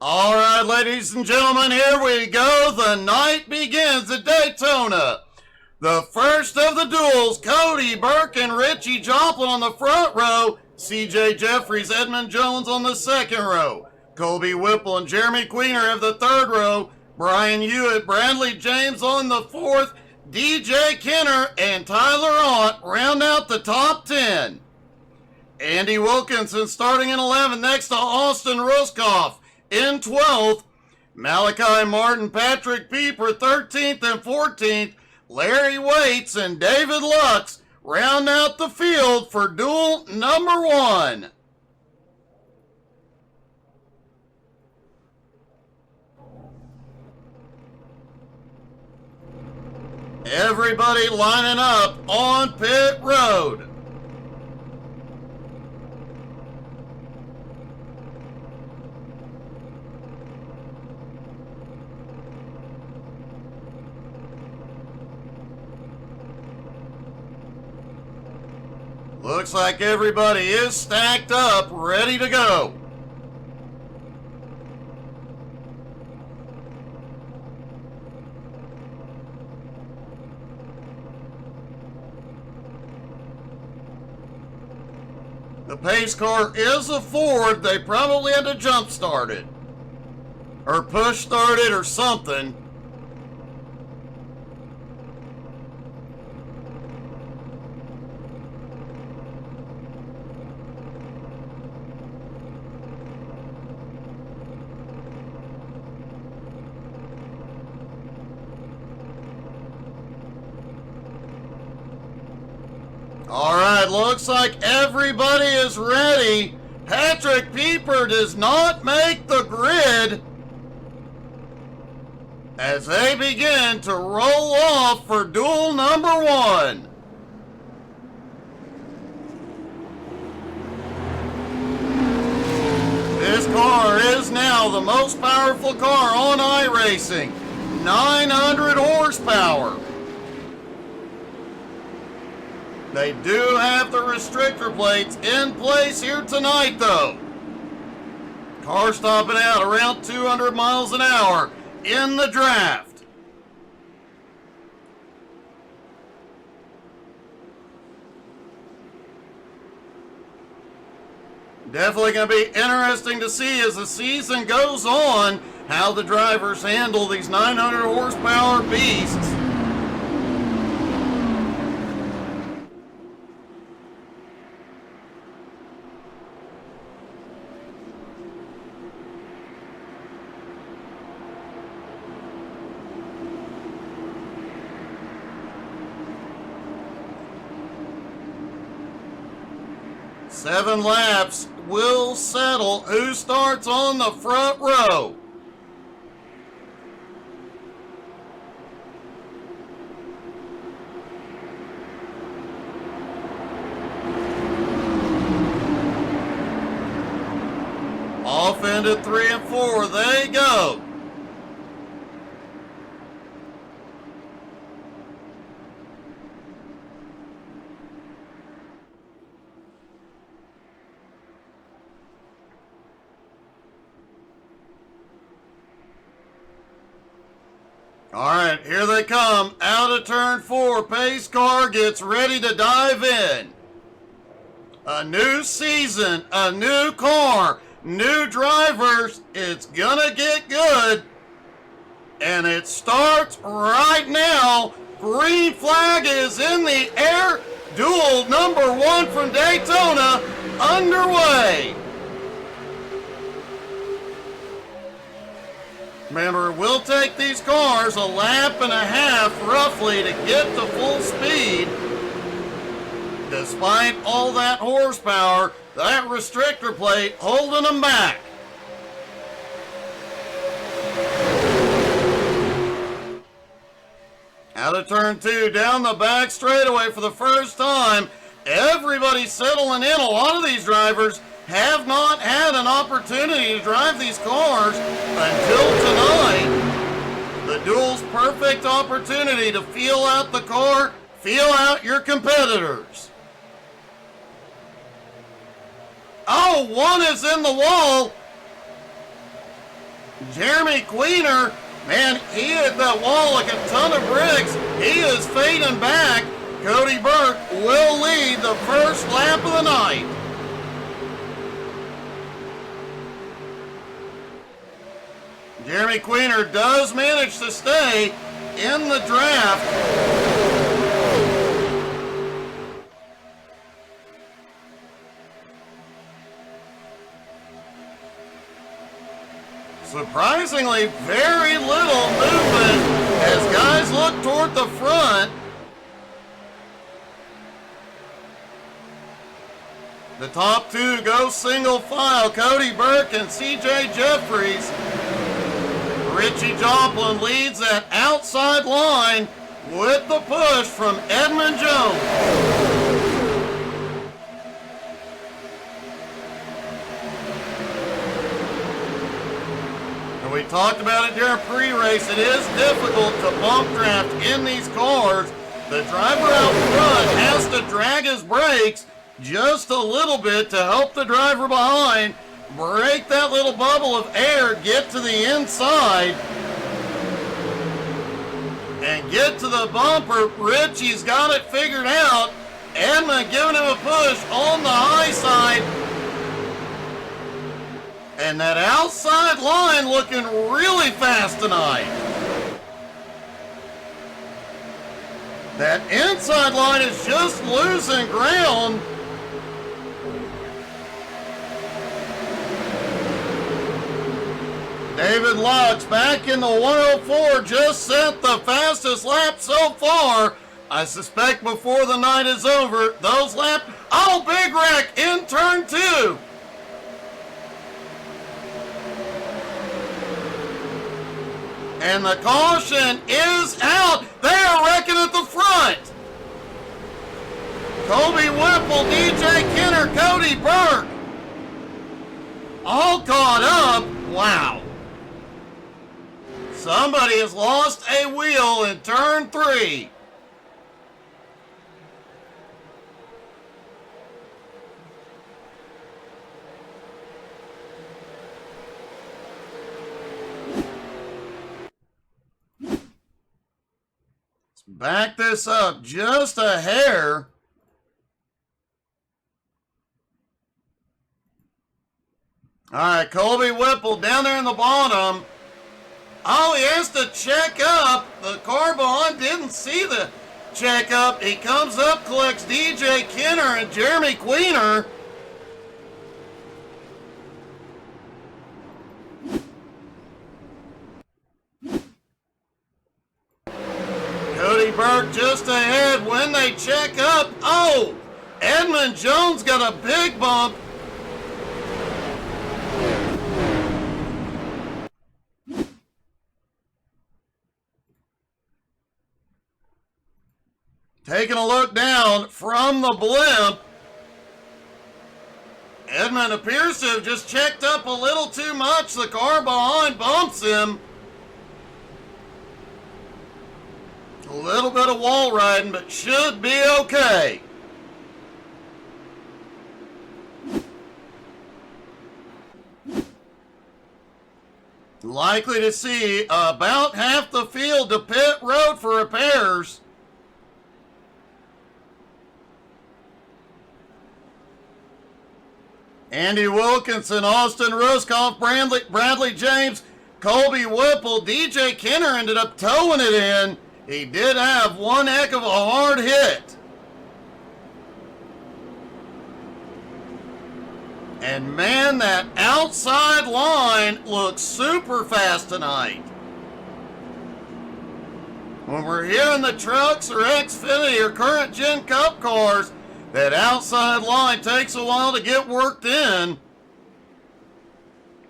All right, ladies and gentlemen, here we go. The night begins at Daytona. The first of the duels, Cody Burke and Richie Joplin on the front row. C.J. Jeffries, Edmund Jones on the second row. Colby Whipple and Jeremy Queener have the third row. Brian Hewitt, Bradley James on the fourth. DJ Kenner and Tyler Ott round out the top 10. Andy Wilkinson starting in 11th next to Austin Ruskoff. In 12th, Malachi Martin, Patrick Pieper, 13th and 14th. Larry Waits and David Lux round out the field for duel number 1. Everybody lining up on pit road. Looks like everybody is stacked up, ready to go. The pace car is a Ford. They probably had to jump start it, or push start it, or something. All right, looks like everybody is ready. Patrick Pieper does not make the grid as they begin to roll off for duel number 1. This car is now the most powerful car on iRacing, 900 horsepower. They do have the restrictor plates in place here tonight, though. Car stopping out around 200 miles an hour in the draft. Definitely going to be interesting to see as the season goes on how the drivers handle these 900 horsepower beasts. Seven laps will settle who starts on the front row. Off into 3 and 4, they go. All right, here they come. Out of turn 4, pace car gets ready to dive in. A new season, a new car, new drivers. It's gonna get good. And it starts right now. Green flag is in the air. Duel number 1 from Daytona underway. Remember, we'll take these cars a lap and a half roughly to get to full speed. Despite all that horsepower, that restrictor plate holding them back. Out of turn 2, down the back straightaway for the first time. Everybody settling in. A lot of these drivers have not had an opportunity to drive these cars until tonight. The duel's perfect opportunity to feel out the car, feel out your competitors. Oh, one is in the wall. Jeremy Queener, man, he hit that wall like a ton of bricks. He is fading back. Cody Burke will lead the first lap of the night. Jeremy Queener does manage to stay in the draft. Surprisingly, very little movement as guys look toward the front. The top two go single file, Cody Burke and CJ Jeffries. Richie Joplin leads that outside line with the push from Edmund Jones. And we talked about it during pre-race. It is difficult to bump draft in these cars. The driver out front has to drag his brakes just a little bit to help the driver behind break that little bubble of air, get to the inside, and get to the bumper. Richie's got it figured out. Edmund giving him a push on the high side. And that outside line looking really fast tonight. That inside line is just losing ground. David Lux back in the 104, just set the fastest lap so far. I suspect before the night is over, those laps, oh, big wreck in turn 2. And the caution is out. They are wrecking at the front. Colby Whipple, DJ Kenner, Cody Burke, all caught up. Wow. Somebody has lost a wheel in turn 3. Let's back this up just a hair. All right, Colby Whipple down there in the bottom. Oh, he has to check up. The car behind didn't see the check up. He comes up, collects DJ Kenner and Jeremy Queener. Cody Burke just ahead when they check up. Oh, Edmund Jones got a big bump. Taking a look down from the blimp, Edmund appears to have just checked up a little too much. The car behind bumps him. A little bit of wall riding, but should be okay. Likely to see about half the field to pit road for repairs. Andy Wilkinson, Austin Ruskoff, Bradley James, Colby Whipple, DJ Kenner ended up towing it in. He did have one heck of a hard hit. And man, that outside line looks super fast tonight. When we're here in the trucks or Xfinity or current gen cup cars, that outside line takes a while to get worked in.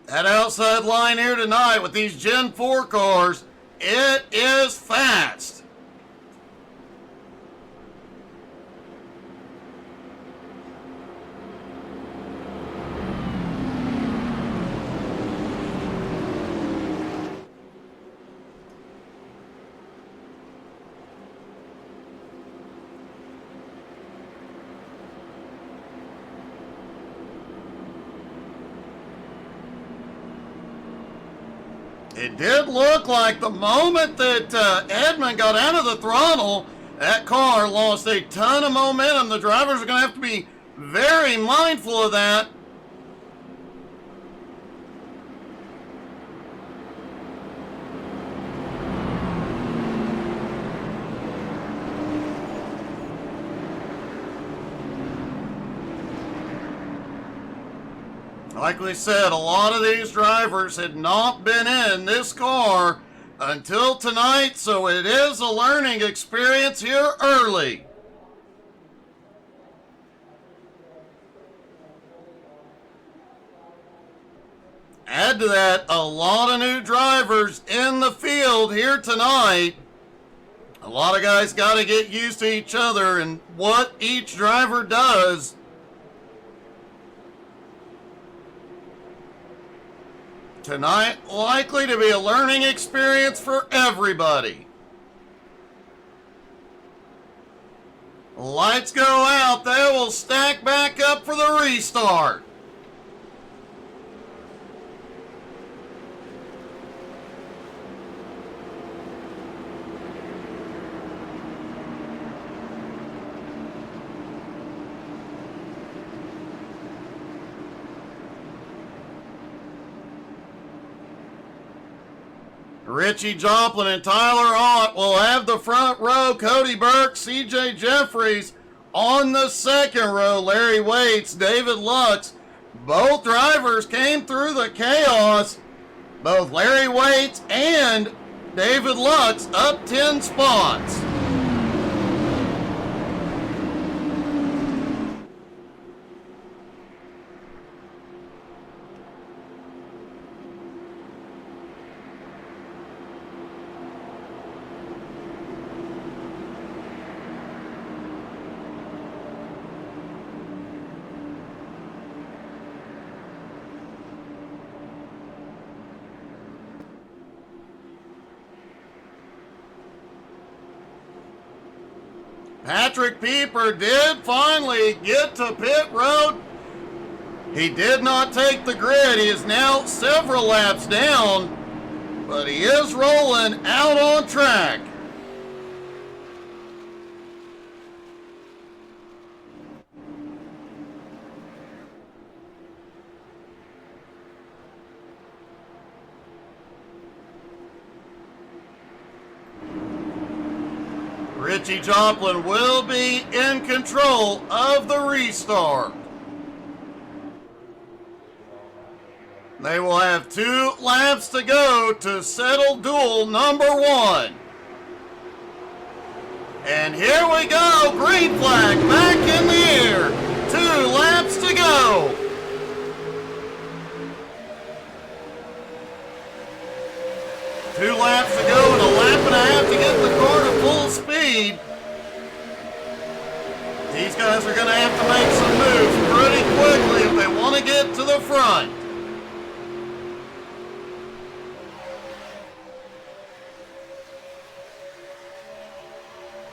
That outside line here tonight with these Gen 4 cars, it is fast. It did look like the moment that Edmund got out of the throttle, that car lost a ton of momentum. The drivers are going to have to be very mindful of that. Like we said, a lot of these drivers had not been in this car until tonight, so it is a learning experience here early. Add to that, a lot of new drivers in the field here tonight. A lot of guys got to get used to each other and what each driver does. Tonight, likely to be a learning experience for everybody. Lights go out, they will stack back up for the restart. Richie Joplin and Tyler Ott will have the front row. Cody Burke, CJ Jeffries on the second row. Larry Waits, David Lux. Both drivers came through the chaos. Both Larry Waits and David Lux up 10 spots. Patrick Pieper did finally get to pit road. He did not take the grid. He is now several laps down, but he is rolling out on track. Richie Joplin will be in control of the restart. They will have 2 laps to go to settle duel number 1. And here we go, green flag back in the air. 2 laps to go. Two laps to go and a lap and a half to get the car to full speed. These guys are going to have to make some moves pretty quickly if they want to get to the front.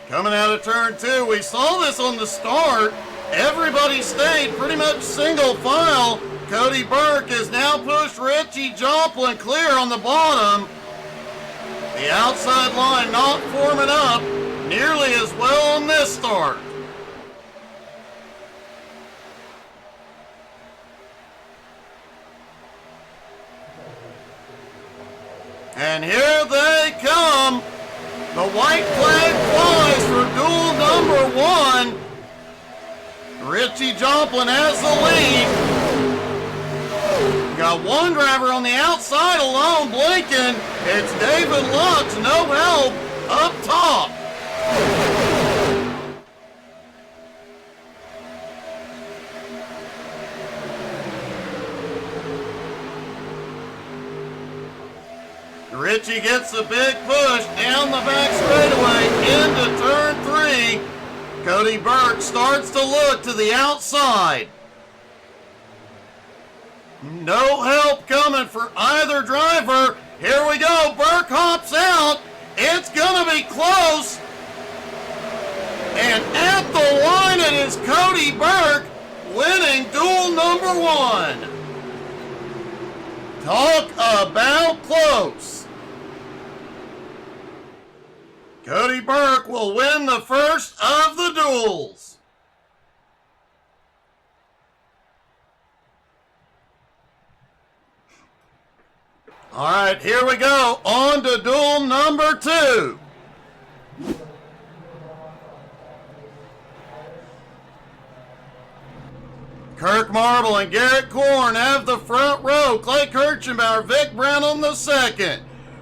Coming out of turn 2, we saw this on the start. Everybody stayed pretty much single file. Cody Burke has now pushed Richie Joplin clear on the bottom. The outside line not forming up nearly as well on this start. And here they come. The white flag flies for duel number 1. Richie Joplin has the lead. Got one driver on the outside alone blinking. It's David Lux, no help, up top. Richie gets a big push down the back straightaway into turn 3. Cody Burke starts to look to the outside. No help coming for either driver. Here we go. Burke hops out. It's going to be close. And at the line, it is Cody Burke winning duel number 1. Talk about close. Cody Burke will win the first of the duels. All right, here we go. On to duel number 2. Kirk Marble and Garrett Korn have the front row. Clay Kirchenbauer, Vic Brown on the second.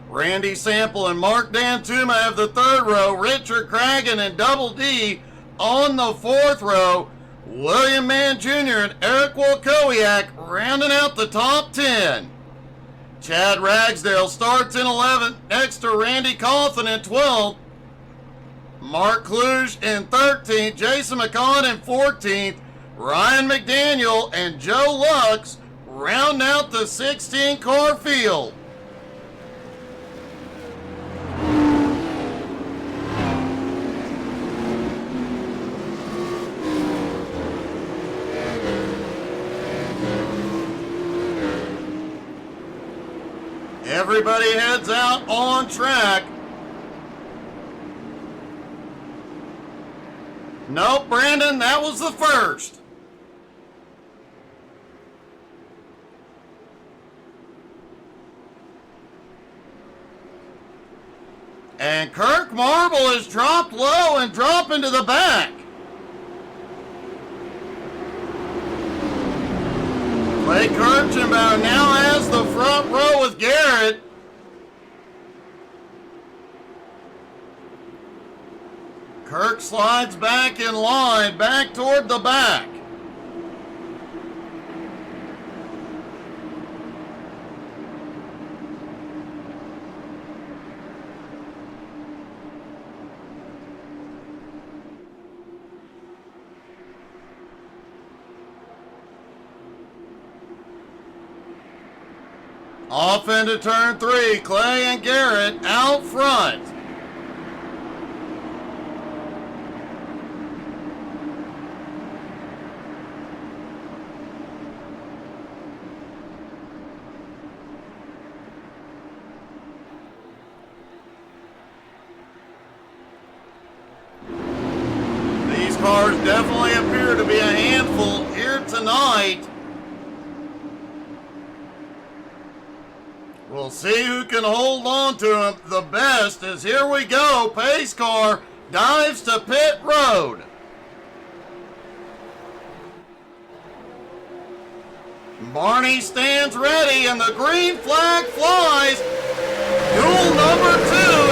Randy Sample and Mark Dantuma have the third row. Richard Cragen and Double D on the fourth row. William Mann Jr. and Eric Wolkowiak rounding out the top 10. Chad Ragsdale starts in 11th next to Randy Cawthon in 12th. Mark Kluge in 13th. Jason McCon in 14th. Ryan McDaniel and Joe Lux round out the 16-car field. Everybody heads out on track. Nope, Brandon, that was the first. And Kirk Marble is dropped low and drop into the back. Clay Kirchenbauer now has the front row with Garrett. Kirk slides back in line, back toward the back. Off into turn 3, Clay and Garrett out front. These cars definitely appear to be a handful here tonight. We'll see who can hold on to him the best as here we go. Pace car dives to pit road. Barney stands ready and the green flag flies. Duel number 2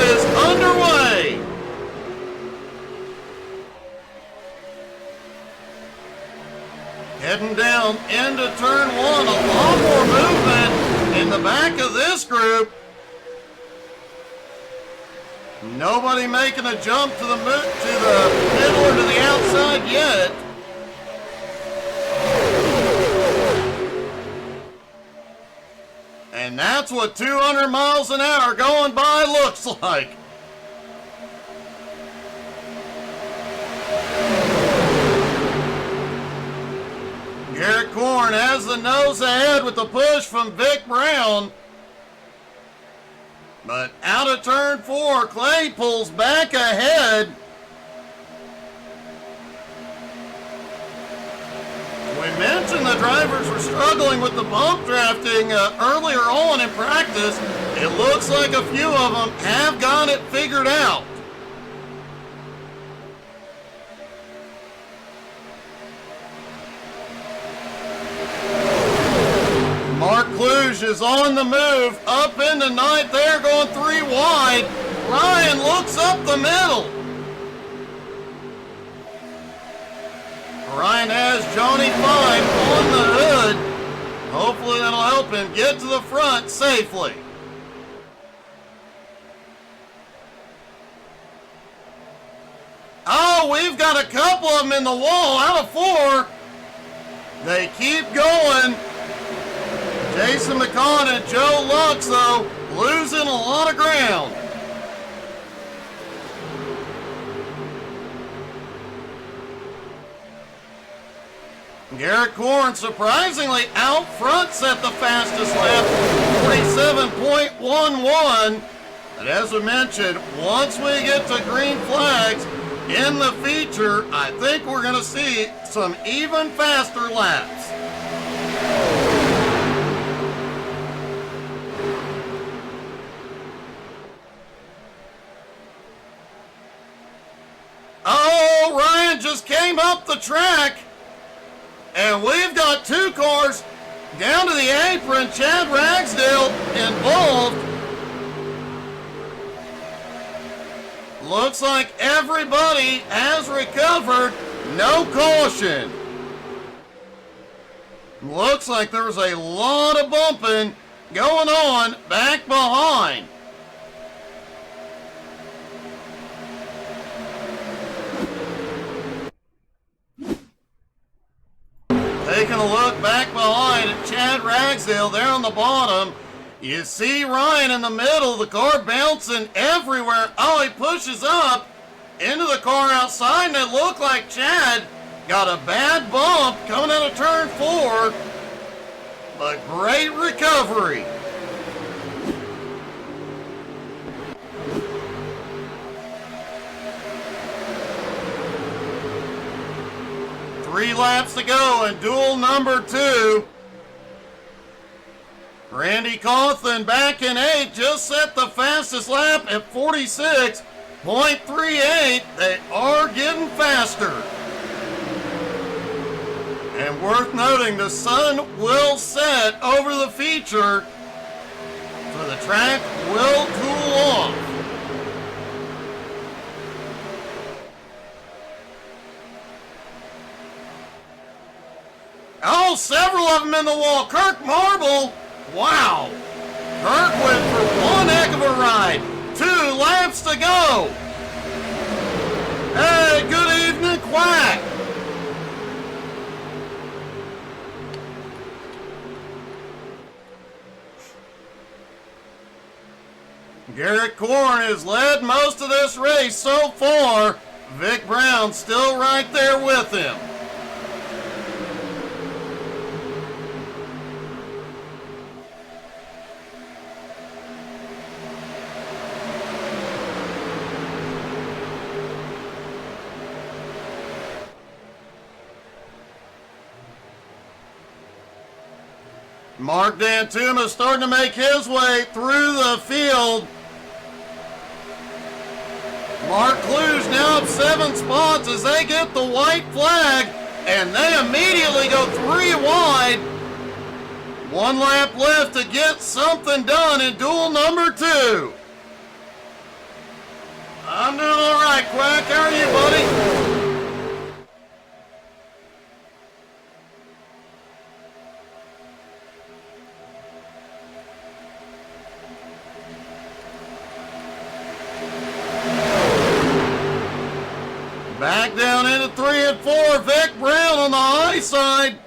is underway. Heading down into turn 1, a lot more movement in the back of this group. Nobody making a jump to the middle or to the outside yet. And that's what 200 miles an hour going by looks like. Garrett Korn has the nose ahead with the push from Vic Brown. But out of turn 4, Clay pulls back ahead. We mentioned the drivers were struggling with the bump drafting earlier on in practice. It looks like a few of them have got it figured out. Mark Kluge is on the move, up into ninth there, going 3 wide. Ryan looks up the middle. Ryan has Johnny Fine on the hood. Hopefully that'll help him get to the front safely. Oh, we've got a couple of them in the wall out of 4. They keep going. Jason McCon and Joe Lux, though, losing a lot of ground. Garrett Korn surprisingly out front set the fastest lap, 47.11. But as we mentioned, once we get to green flags in the feature, I think we're going to see some even faster laps. Oh, Ryan just came up the track, and we've got two cars down to the apron. Chad Ragsdale involved. Looks like everybody has recovered. No caution. Looks like there's a lot of bumping going on back behind. Taking a look back behind at Chad Ragsdale there on the bottom. You see Ryan in the middle, the car bouncing everywhere. Oh, he pushes up into the car outside, and it looked like Chad got a bad bump coming out of turn 4. But great recovery. Three laps to go in duel number 2. Randy Cawthon back in 8, just set the fastest lap at 46.38. They are getting faster. And worth noting, the sun will set over the feature, so the track will cool off. Oh, several of them in the wall. Kirk Marble. Wow. Kirk went for one heck of a ride. 2 laps to go. Hey, good evening, Quack. Garrett Korn has led most of this race so far. Vic Brown still right there with him. Mark Dantuma starting to make his way through the field. Mark Kluge now up 7 spots as they get the white flag, and they immediately go 3 wide. 1 lap left to get something done in duel number 2. I'm doing all right, Quack. How are you, buddy? Back down into 3 and 4. Vic Brown on the high side.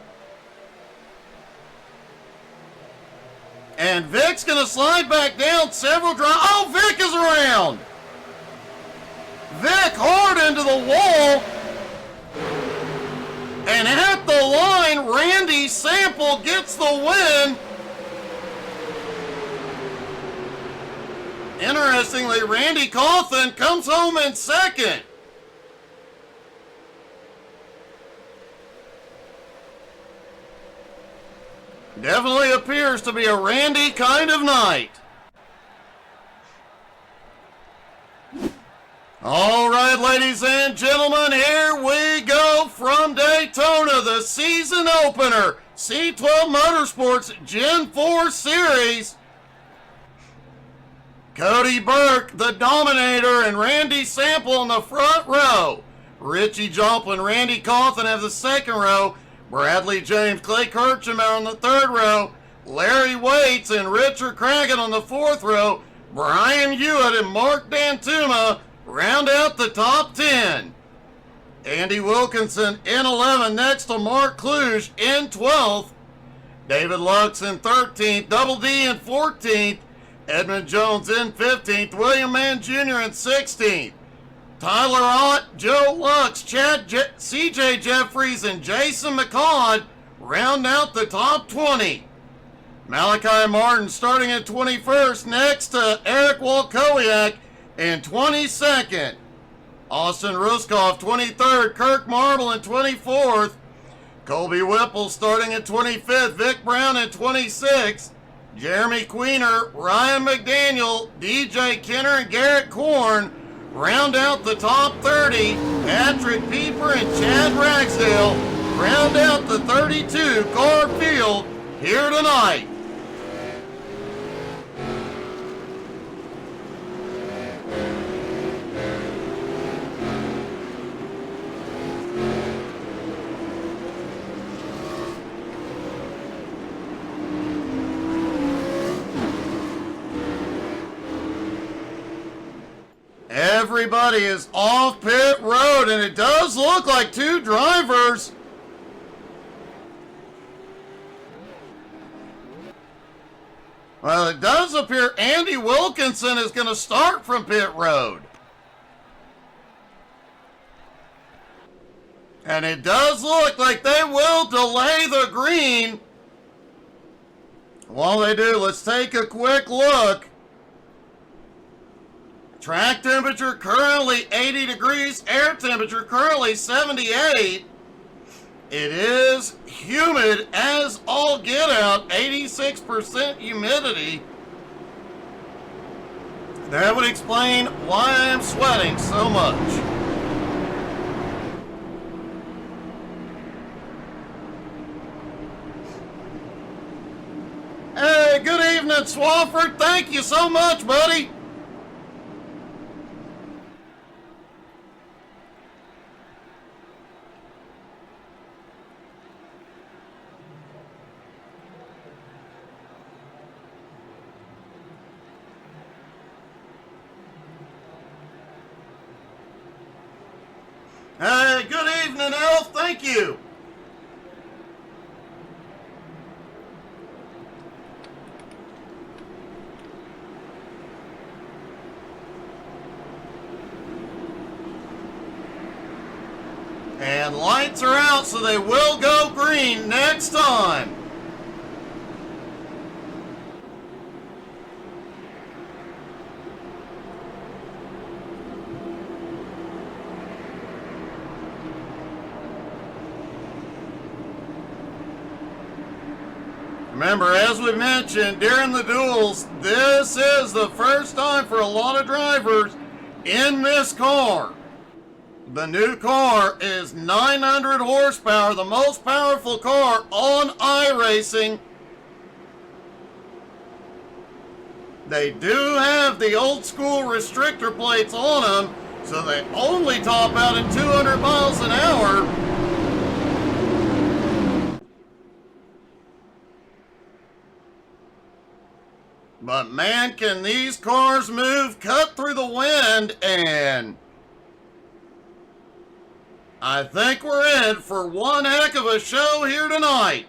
And Vic's going to slide back down several drives. Oh, Vic is around. Vic hard into the wall. And at the line, Randy Sample gets the win. Interestingly, Randy Cawthon comes home in second. Definitely appears to be a Randy kind of night. All right, ladies and gentlemen, here we go from Daytona, the season opener, C12 Motorsports Gen 4 Series. Cody Burke, the Dominator, and Randy Sample in the front row. Richie Joplin, Randy Cawthon have the second row. Bradley James, Clay Kirchner on the third row. Larry Waits and Richard Craggett on the fourth row. Brian Hewitt and Mark Dantuma round out the top 10. Andy Wilkinson in 11, next to Mark Kluge in 12th. David Lux in 13th, Double D in 14th. Edmund Jones in 15th, William Mann Jr. in 16th. Tyler Ott, Joe Lux, C.J. Jeffries, and Jason McCall round out the top 20. Malachi Martin starting at 21st, next to Eric Walkowiak in 22nd. Austin Ruskoff 23rd, Kirk Marble in 24th. Colby Whipple starting at 25th, Vic Brown at 26th. Jeremy Queener, Ryan McDaniel, DJ Kenner, and Garrett Korn round out the top 30. Patrick Pieper and Chad Ragsdale round out the 32-car field here tonight. Everybody is off pit road, and it does look like two drivers. Well, it does appear Andy Wilkinson is going to start from pit road. And it does look like they will delay the green. While they do, let's take a quick look. Track temperature currently 80 degrees, air temperature currently 78. It is humid as all get out, 86% humidity. That would explain why I'm sweating so much. Hey, good evening, Swafford. Thank you so much, buddy. Hey, good evening, Elf. Thank you. And lights are out, so they will go green next time. Remember, as we mentioned during the duels, this is the first time for a lot of drivers in this car. The new car is 900 horsepower, the most powerful car on iRacing. They do have the old school restrictor plates on them, so they only top out at 200 miles an hour. But man, can these cars move, cut through the wind, and I think we're in for one heck of a show here tonight.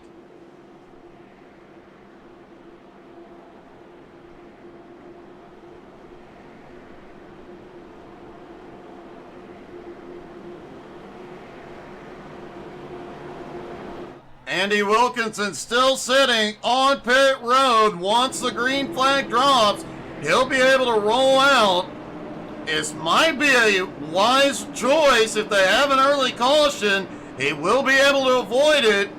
Andy Wilkinson still sitting on pit road. Once the green flag drops, he'll be able to roll out. This might be a wise choice if they have an early caution. He will be able to avoid it.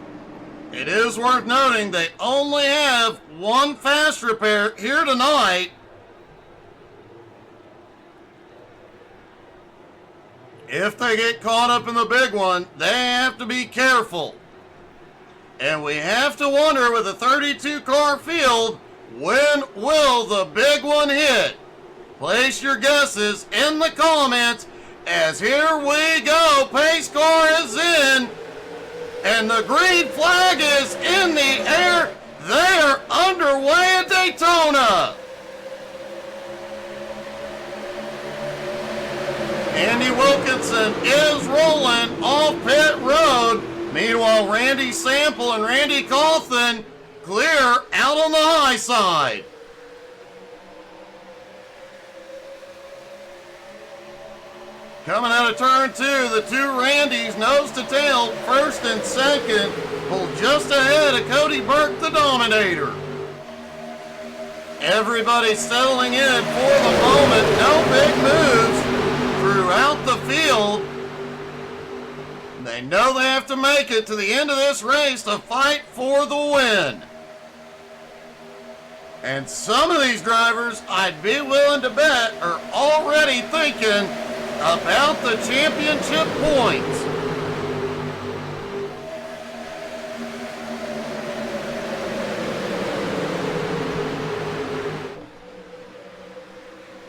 It is worth noting they only have one fast repair here tonight. If they get caught up in the big one, they have to be careful. And we have to wonder with a 32-car field, when will the big one hit? Place your guesses in the comments, as here we go. Pace car is in, and the green flag is in the air. They are underway at Daytona. Andy Wilkinson is rolling off pit road. Meanwhile, Randy Sample and Randy Cawthon clear out on the high side. Coming out of turn two, the two Randys nose to tail, first and second, pulled just ahead of Cody Burke, the Dominator. Everybody settling in for the moment. No big moves throughout the field. They know they have to make it to the end of this race to fight for the win. And some of these drivers, I'd be willing to bet, are already thinking about the championship points.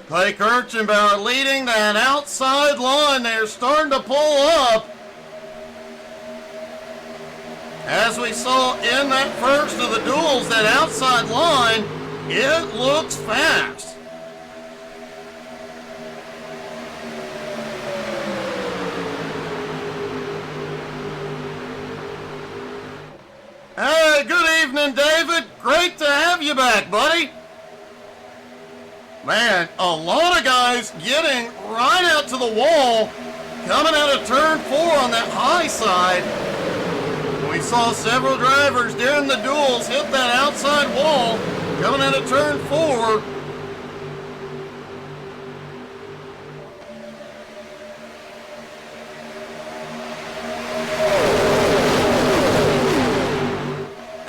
Clay Kirchenbauer leading that outside line. They're starting to pull up. As we saw in that first of the duels, that outside line, it looks fast. Hey, good evening, David. Great to have you back, buddy. Man, a lot of guys getting right out to the wall, coming out of turn 4 on that high side. We saw several drivers during the duels hit that outside wall, coming out of turn 4.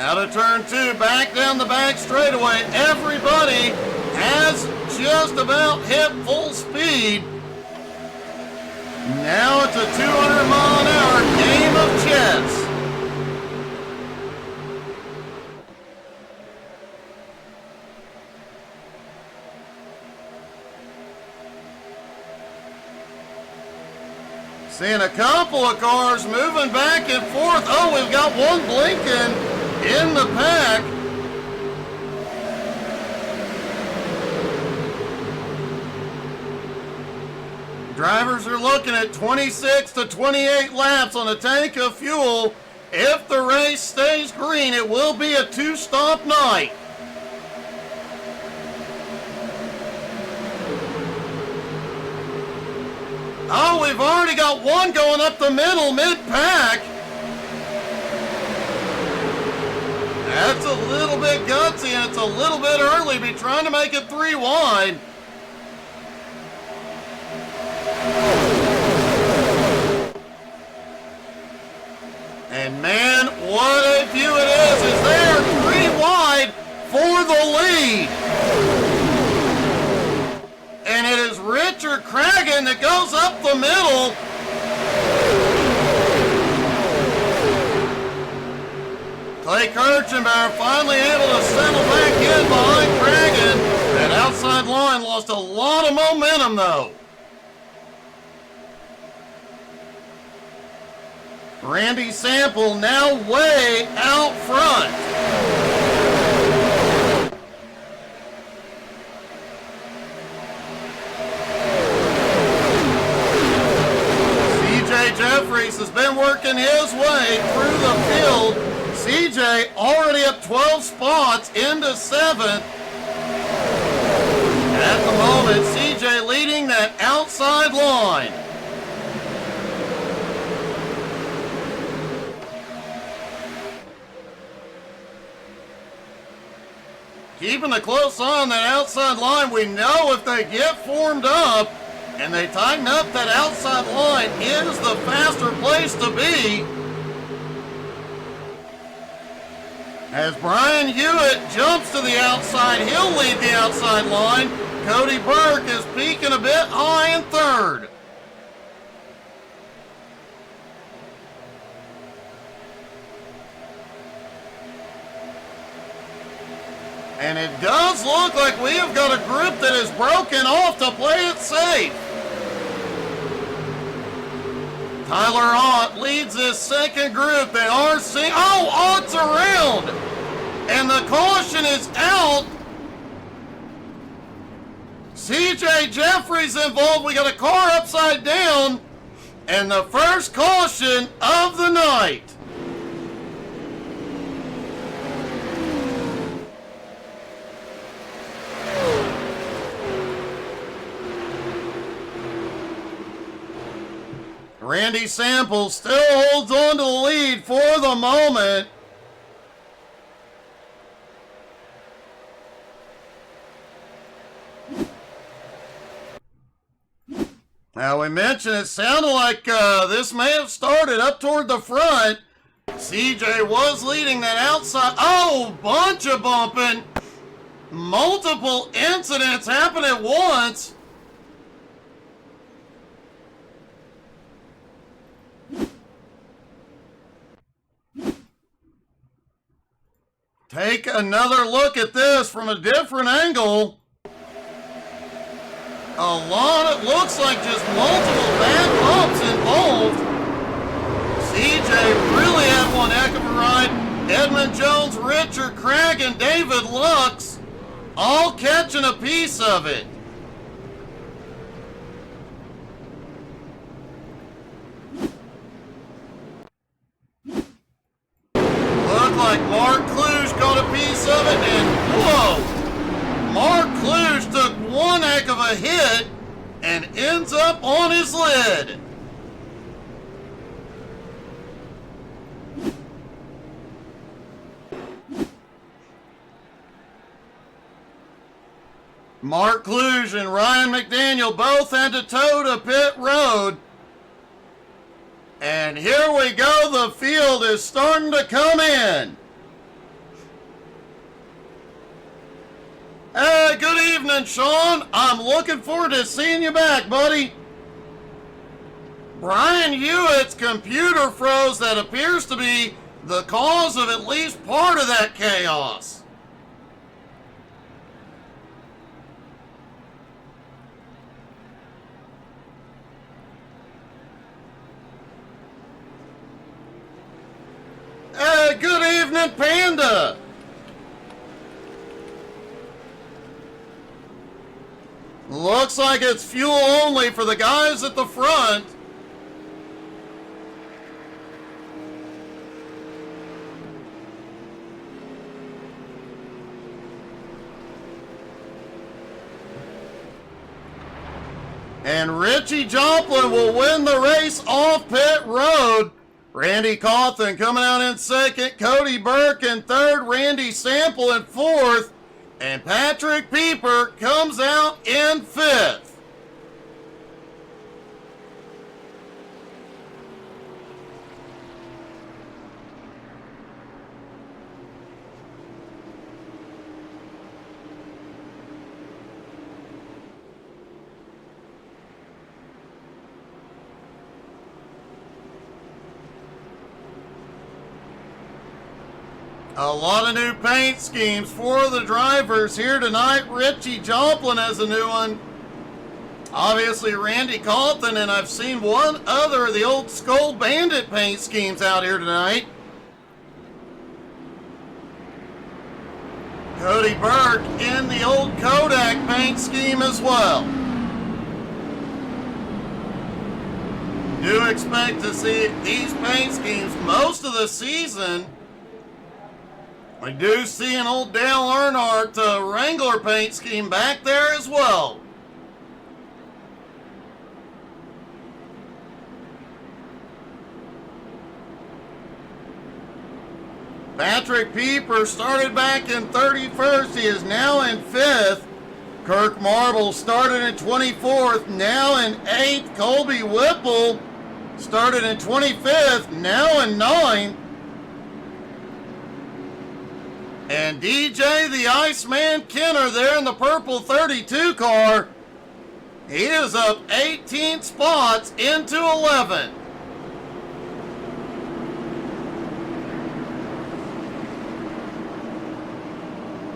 Out of turn 2, back down the back straightaway. Everybody has just about hit full speed. Now it's a 200-mile-an-hour game of chess. Seeing a couple of cars moving back and forth. Oh, we've got one blinking in the pack. Drivers are looking at 26 to 28 laps on a tank of fuel. If the race stays green, it will be a 2-stop night. Oh, we've already got one going up the middle, mid-pack. That's a little bit gutsy, and it's a little bit early to be trying to make it 3 wide. And man, what a view it is as they are 3 wide for the lead. And it is Richard Cragen that goes up the middle. Clay Kirchenbauer finally able to settle back in behind Cragen. That outside line lost a lot of momentum though. Randy Sample now way out front. CJ Jeffries has been working his way through the field. CJ already up 12 spots into 7th. At the moment, CJ leading that outside line. Keeping a close eye on that outside line. We know if they get formed up and they tighten up that outside line is the faster place to be. As Brian Hewitt jumps to the outside, he'll lead the outside line. Cody Burke is peaking a bit high in 3rd. And it does look like we have got a group that is broken off to play it safe. Tyler Ott leads this second group. They are seeing, oh, Ott's around. And the caution is out. CJ Jeffries involved. We got a car upside down. And the first caution of the night. Randy Sample still holds on to the lead for the moment. Now, we mentioned it sounded like this may have started up toward the front. CJ was leading that outside. Oh, bunch of bumping. Multiple incidents happen at once. Take another look at this from a different angle. A lot, it looks like just multiple bad bumps involved. CJ really had one heck of a ride. Edmund Jones, Richard Craig, and David Lux all catching a piece of it. Looked like Mark Kluge got a piece of it, and whoa! Mark Kluge took one heck of a hit and ends up on his lid. Mark Kluge and Ryan McDaniel both had to toe to pit road. And here we go, the field is starting to come in. Hey, good evening, Sean. I'm looking forward to seeing you back, buddy. Brian Hewitt's computer froze. That appears to be the cause of at least part of that chaos. Hey, good evening, Panda. Looks like it's fuel only for the guys at the front. And Richie Joplin will win the race off pit road. Randy Cawthon coming out in second, Cody Burke in third, Randy Sample in fourth, and Patrick Pieper comes out in fifth. A lot of new paint schemes for the drivers here tonight. Richie Joplin has a new one. Obviously Randy Cawthon, and I've seen one other of the old Skull Bandit paint schemes out here tonight. Cody Burke in the old Kodak paint scheme as well. Do expect to see these paint schemes most of the season. We do see an old Dale Earnhardt Wrangler paint scheme back there as well. Patrick Pieper started back in 31st. He is now in 5th. Kirk Marble started in 24th, now in 8th. Colby Whipple started in 25th, now in 9th. And DJ the Iceman Kenner there in the purple 32 car. He is up 18 spots into 11th.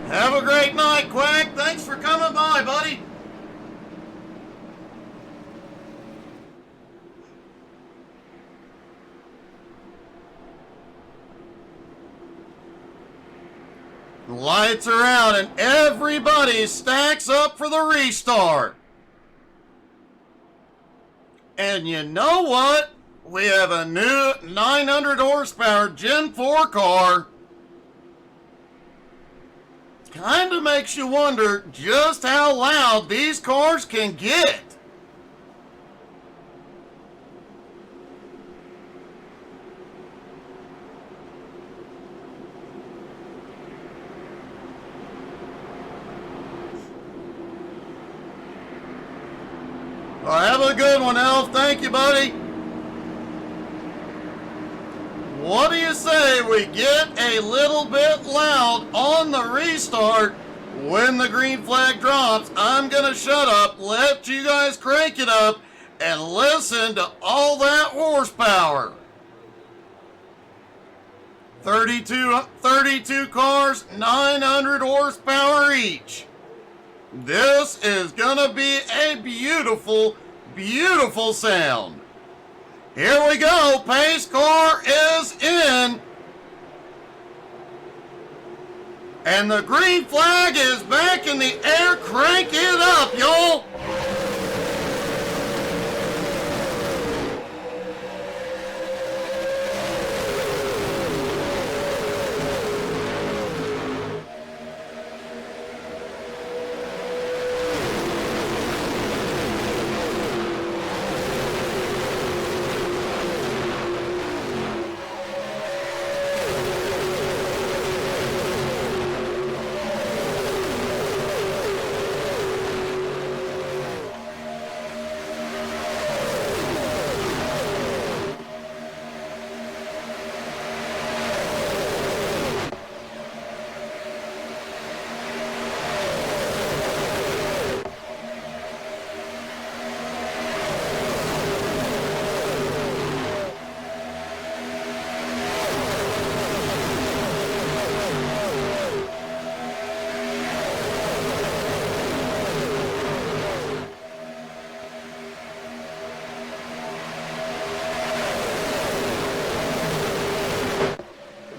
Have a great night, Quack. Thanks for coming by, buddy. Lights are out and everybody stacks up for the restart. And you know what? We have a new 900 horsepower Gen 4 car. Kind of makes you wonder just how loud these cars can get. Well, have a good one, Elf. Thank you, buddy. What do you say we get a little bit loud on the restart when the green flag drops? I'm going to shut up, let you guys crank it up, and listen to all that horsepower. 32 cars, 900 horsepower each. This is going to be a beautiful, beautiful sound. Here we go. Pace car is in. And the green flag is back in the air. Crank it up, y'all.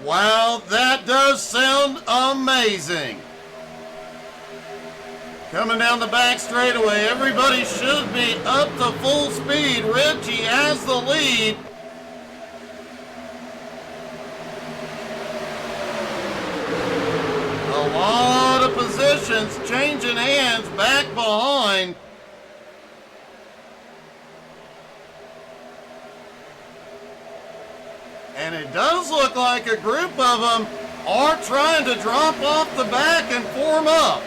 Wow, that does sound amazing. Coming down the back straightaway, everybody should be up to full speed. Richie has the lead. A lot of positions changing hands back behind. And it does look like a group of them are trying to drop off the back and form up.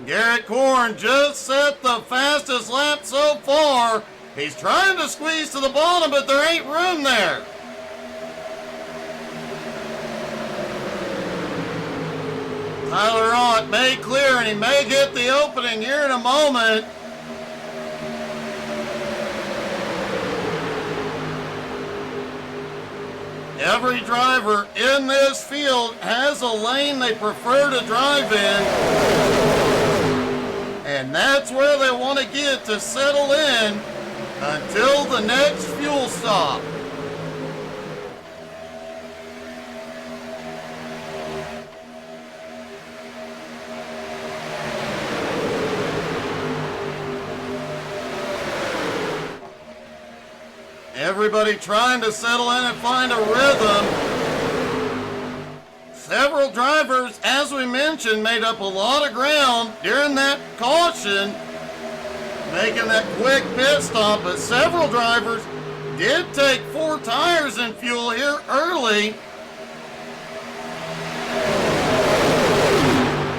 Garrett Korn just set the fastest lap so far. He's trying to squeeze to the bottom, but there ain't room there. Tyler Ott made clear, and he may get the opening here in a moment. Every driver in this field has a lane they prefer to drive in, and that's where they want to get to settle in until the next fuel stop. Everybody trying to settle in and find a rhythm. Several drivers, as we mentioned, made up a lot of ground during that caution, making that quick pit stop, but several drivers did take 4 tires in fuel here early.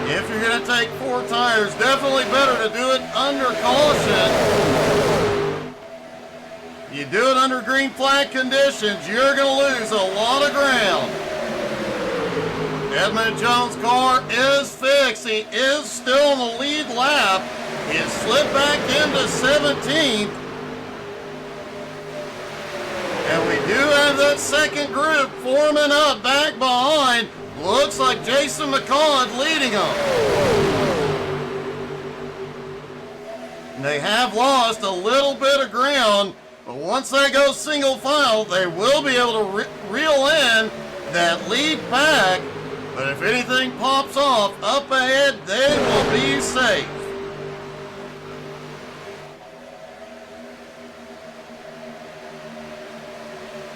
If you're going to take 4 tires, definitely better to do it under caution. You do it under green flag conditions, you're going to lose a lot of ground. Edmund Jones' car is fixed. He is still in the lead lap. He has slipped back into 17th. And we do have that second group forming up back behind. Looks like Jason McCall leading them. They have lost a little bit of ground, but once they go single file, they will be able to reel in that lead pack. But if anything pops off up ahead, they will be safe.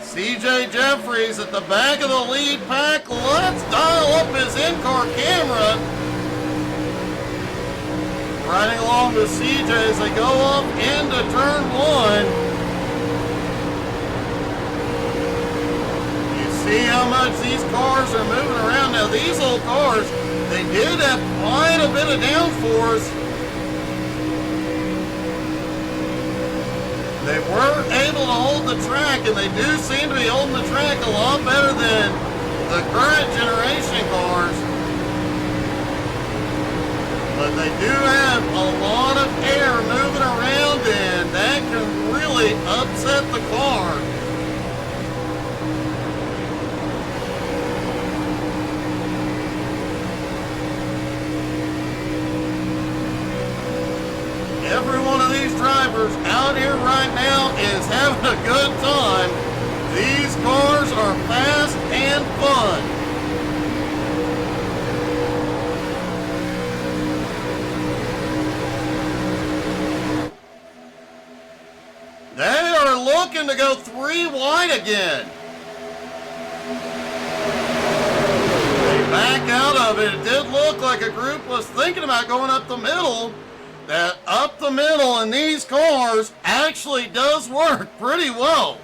CJ Jeffries at the back of the lead pack. Let's dial up his in-car camera. Riding along with CJ as they go up into turn 1. see how much these cars are moving around. Now these old cars, they did have quite a bit of downforce. They were able to hold the track, and they do seem to be holding the track a lot better than the current generation cars. But they do have a lot of air moving around, and that can really upset the car. Every one of these drivers out here right now is having a good time. These cars are fast and fun. They are looking to go 3 wide again. They back out of it. It did look like a group was thinking about going up the middle. That up the middle in these cars actually does work pretty well.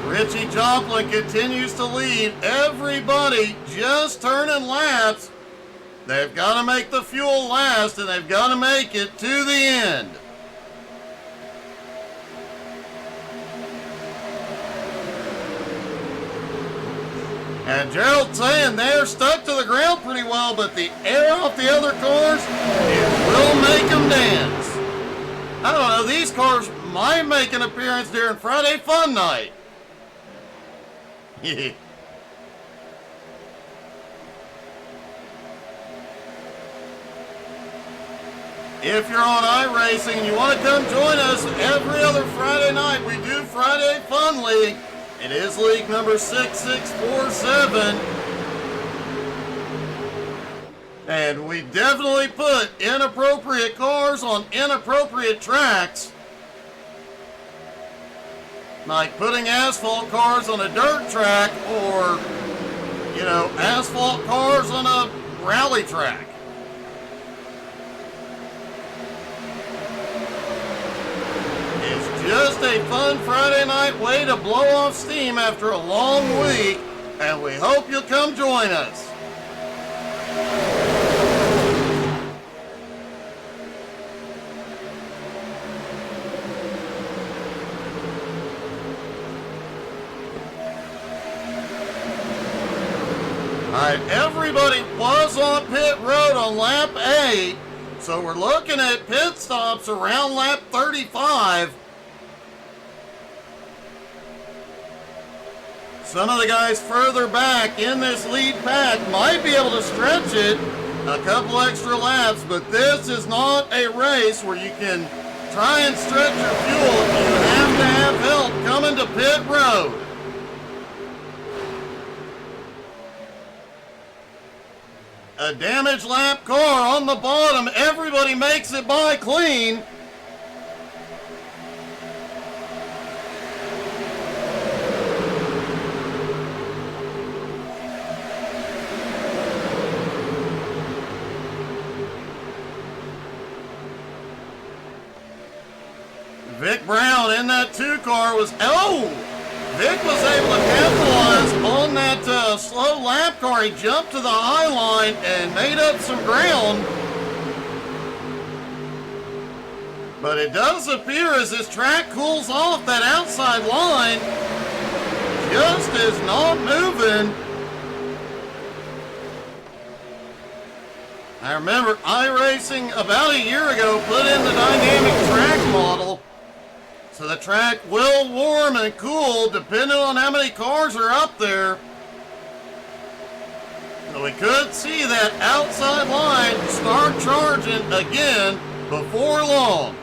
Richie Joplin continues to lead. Everybody just turning laps. They've got to make the fuel last, and they've got to make it to the end. And Gerald's saying they're stuck to the ground pretty well, but the air off the other cars, it will make them dance. I don't know, these cars might make an appearance during Friday Fun Night. If you're on iRacing and you want to come join us every other Friday night, we do Friday Fun League. It is league number 6647. And we definitely put inappropriate cars on inappropriate tracks. Like putting asphalt cars on a dirt track, or, you know, asphalt cars on a rally track. It's just a fun Friday night way to blow off steam after a long week, and we hope you'll come join us. Alright, everybody was on pit road on lap 8, so we're looking at pit stops around lap 35. Some of the guys further back in this lead pack might be able to stretch it a couple extra laps, but this is not a race where you can try and stretch your fuel. You have to have help coming to pit road. A damaged lap car on the bottom. Everybody makes it by clean. Vic Brown in that 2 car was, Vic was able to capitalize on that slow lap car. He jumped to the high line and made up some ground. But it does appear as this track cools off, that outside line just is not moving. I remember iRacing about a year ago put in the dynamic track model. So the track will warm and cool depending on how many cars are up there. So we could see that outside line start charging again before long.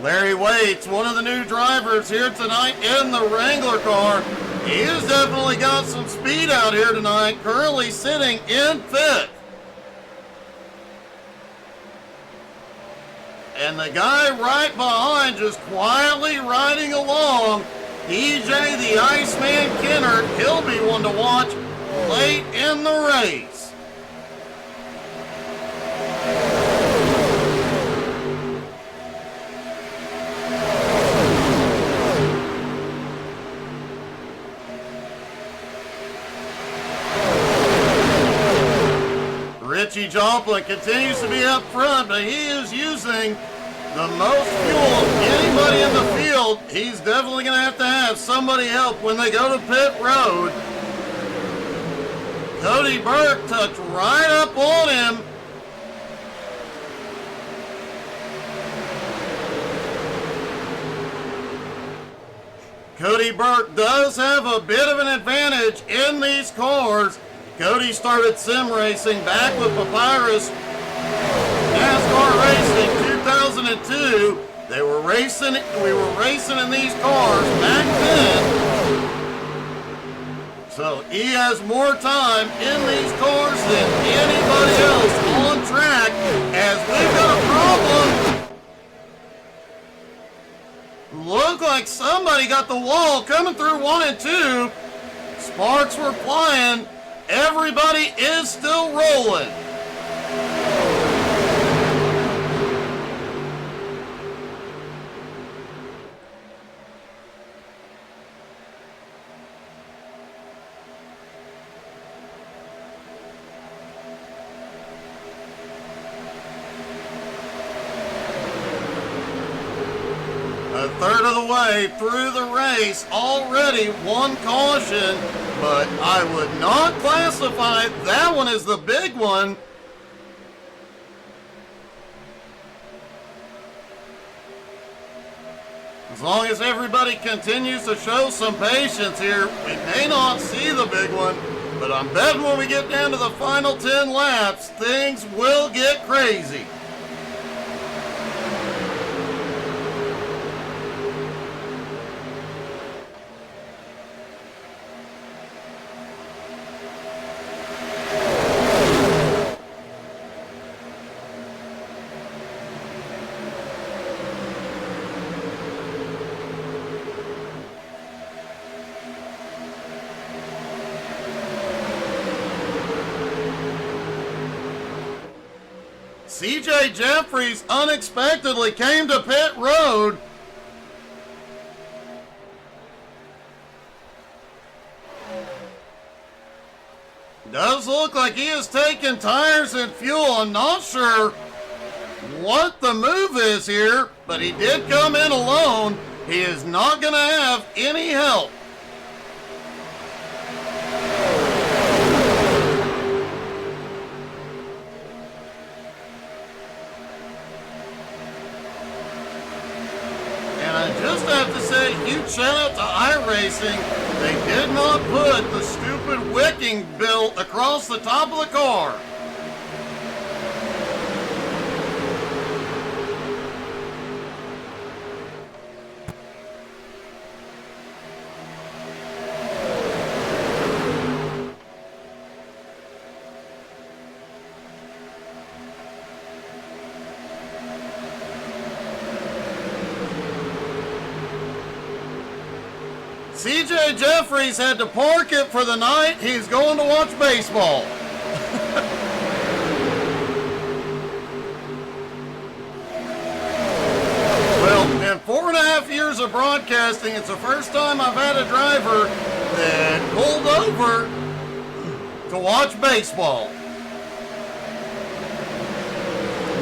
Larry Waits, one of the new drivers here tonight in the Wrangler car. He has definitely got some speed out here tonight, currently sitting in fifth. And the guy right behind just quietly riding along, EJ the Iceman Kennard, he'll be one to watch late in the race. Richie Joplin continues to be up front, but he is using the most fuel of anybody in the field. He's definitely going to have somebody help when they go to pit road. Cody Burke tucked right up on him. Cody Burke does have a bit of an advantage in these cars. Cody started sim racing back with Papyrus NASCAR Racing 2002. We were racing in these cars back then. So he has more time in these cars than anybody else on track, as we've got a problem. Looked like somebody got the wall coming through 1 and 2. Sparks were flying. Everybody is still rolling. A third of the way through the race, already one caution, but I would not classify that one as the big one. As long as everybody continues to show some patience here, we may not see the big one, but I'm betting when we get down to the final 10 laps, things will get crazy. CJ Jeffries unexpectedly came to pit road. Does look like he is taking tires and fuel. I'm not sure what the move is here, but he did come in alone. He is not going to have any help. Just have to say, huge shout out to iRacing. They did not put the stupid wicking bill across the top of the car. CJ Jeffries had to park it for the night. He's going to watch baseball. Well, in 4.5 years of broadcasting, it's the first time I've had a driver that pulled over to watch baseball.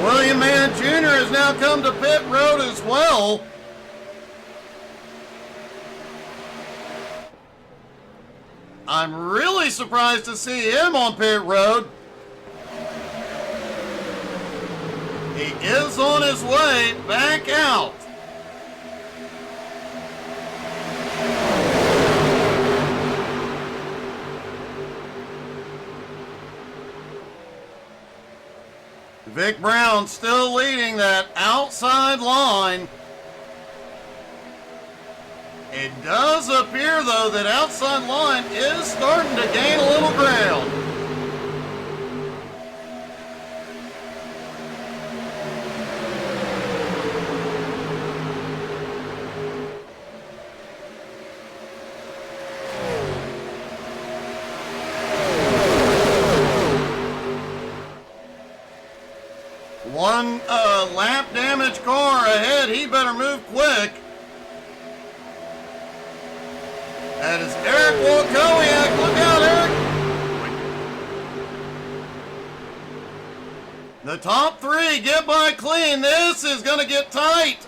William Mann Jr. has now come to pit road as well. I'm really surprised to see him on pit road. He is on his way back out. Vic Brown still leading that outside line. It does appear, though, that outside line is starting to gain a little ground. pit. He better move quick. That is Eric Wolkowiak. Look out, Eric. The top three get by clean. This is going to get tight.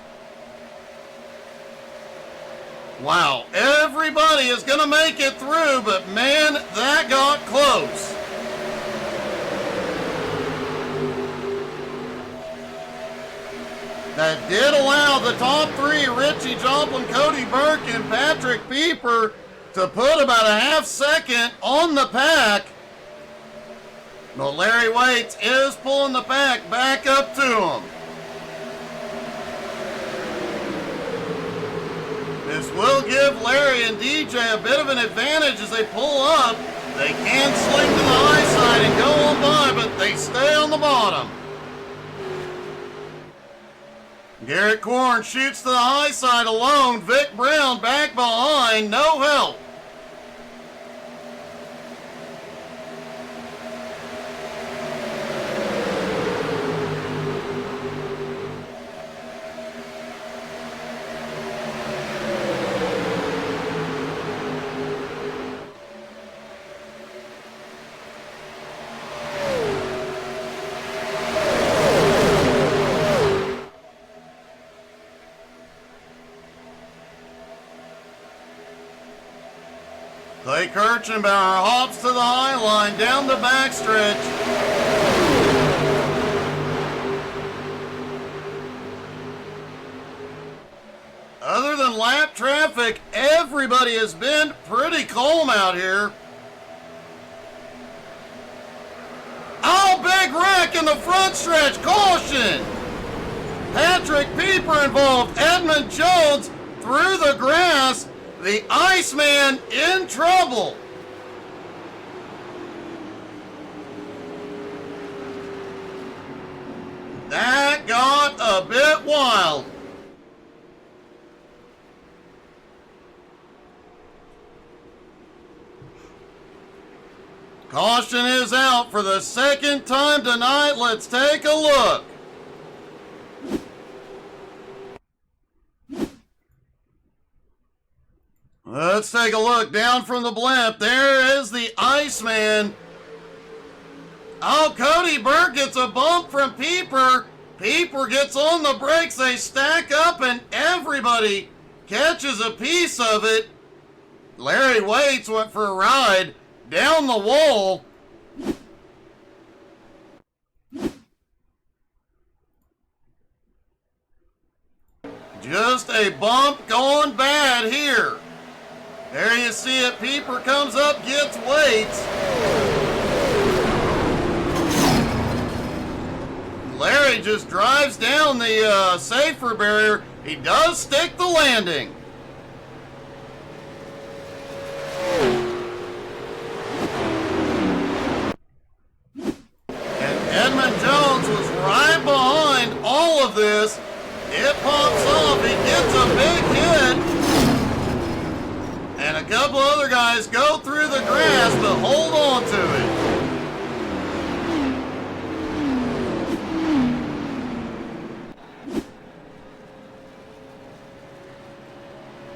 Wow, everybody is going to make it through, but man, that got close. That did allow the top three, Richie Joplin, Cody Burke, and Patrick Pieper, to put about a half second on the pack. But Larry Waits is pulling the pack back up to him. This will give Larry and DJ a bit of an advantage as they pull up. They can sling to the high side and go on by, but they stay on the bottom. Garrett Korn shoots to the high side alone. Vic Brown back behind, no help. Clay Kirchenbauer hops to the high line down the backstretch. Other than lap traffic, everybody has been pretty calm out here. Oh, big wreck in the front stretch. Caution! Patrick Pieper involved. Edmund Jones through the grass. The Iceman in trouble. That got a bit wild. Caution is out for the second time tonight. Let's take a look. Let's take a look down from the blimp. There is the Iceman. Oh, Cody Burke gets a bump from Pieper. Pieper gets on the brakes. They stack up and everybody catches a piece of it. Larry Waits went for a ride down the wall. Just a bump gone bad here. There you see it. Pieper comes up, gets Waits. Larry just drives down the safer barrier. He does stick the landing. And Edmund Jones was right behind all of this. It pops off. He gets a big hit. And a couple other guys go through the grass, but hold on to it.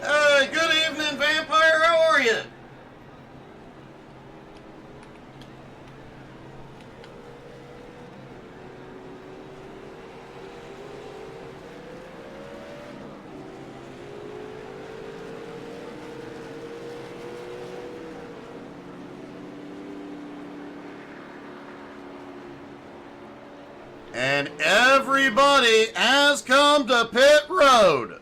Hey, good evening, Vampire. How are you? And everybody has come to pit road.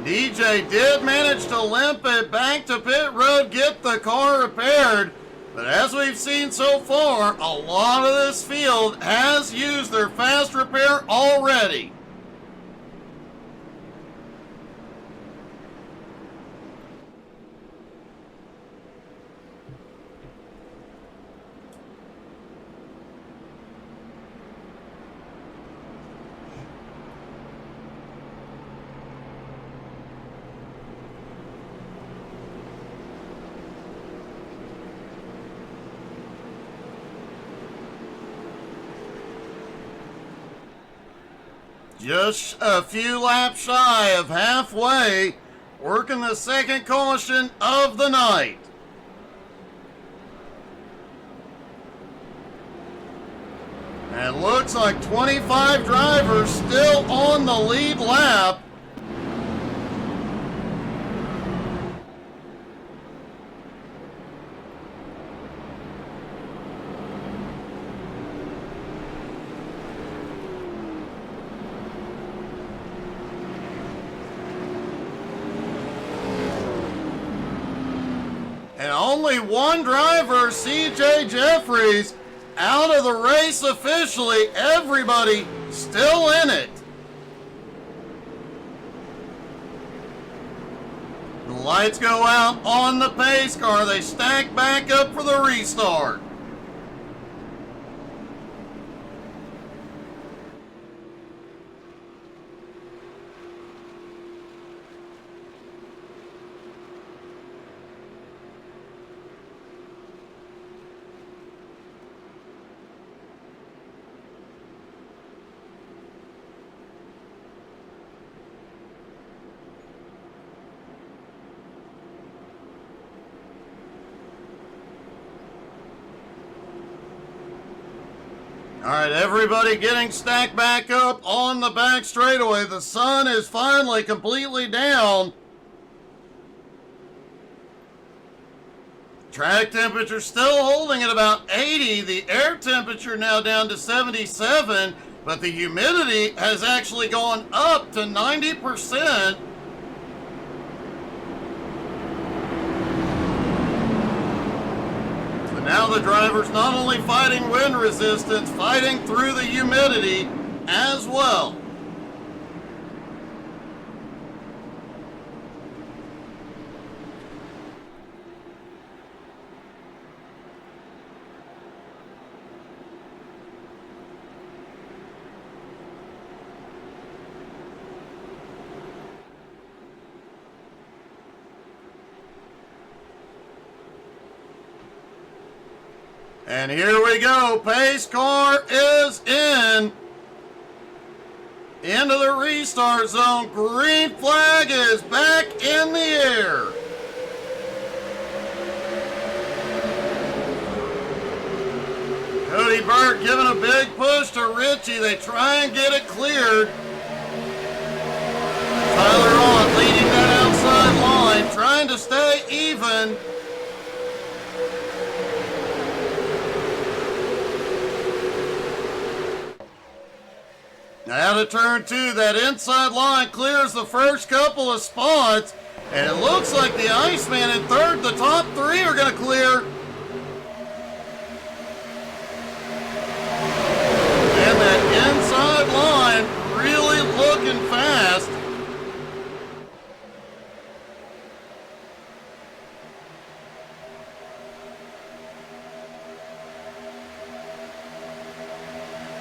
DJ did manage to limp it back to pit road, get the car repaired. But as we've seen so far, a lot of this field has used their fast repair already. Just a few laps shy of halfway, working the second caution of the night. And it looks like 25 drivers still on the lead lap. And only one driver, CJ Jeffries, out of the race officially. Everybody still in it. The lights go out on the pace car. They stack back up for the restart. All right, everybody getting stacked back up on the back straightaway. The sun is finally completely down. Track temperature still holding at about 80. The air temperature now down to 77, but the humidity has actually gone up to 90%. Now the driver's not only fighting wind resistance, fighting through the humidity as well. And here we go. Pace car is into the restart zone. Green flag is back in the air. Cody Burke giving a big push to Richie. They try and get it cleared. Tyler on leading that outside line, trying to stay even. Now to turn two, that inside line clears the first couple of spots, and it looks like the Iceman in third. The top three are going to clear. And that inside line really looking fast.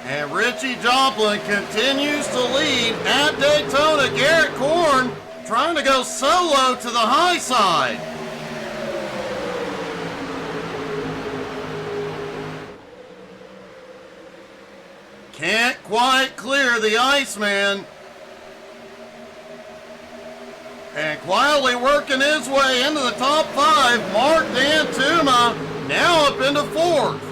And Richie Joplin continues to lead at Daytona. Garrett Korn trying to go solo to the high side. Can't quite clear the Iceman. And quietly working his way into the top five, Mark Dantuma now up into fourth.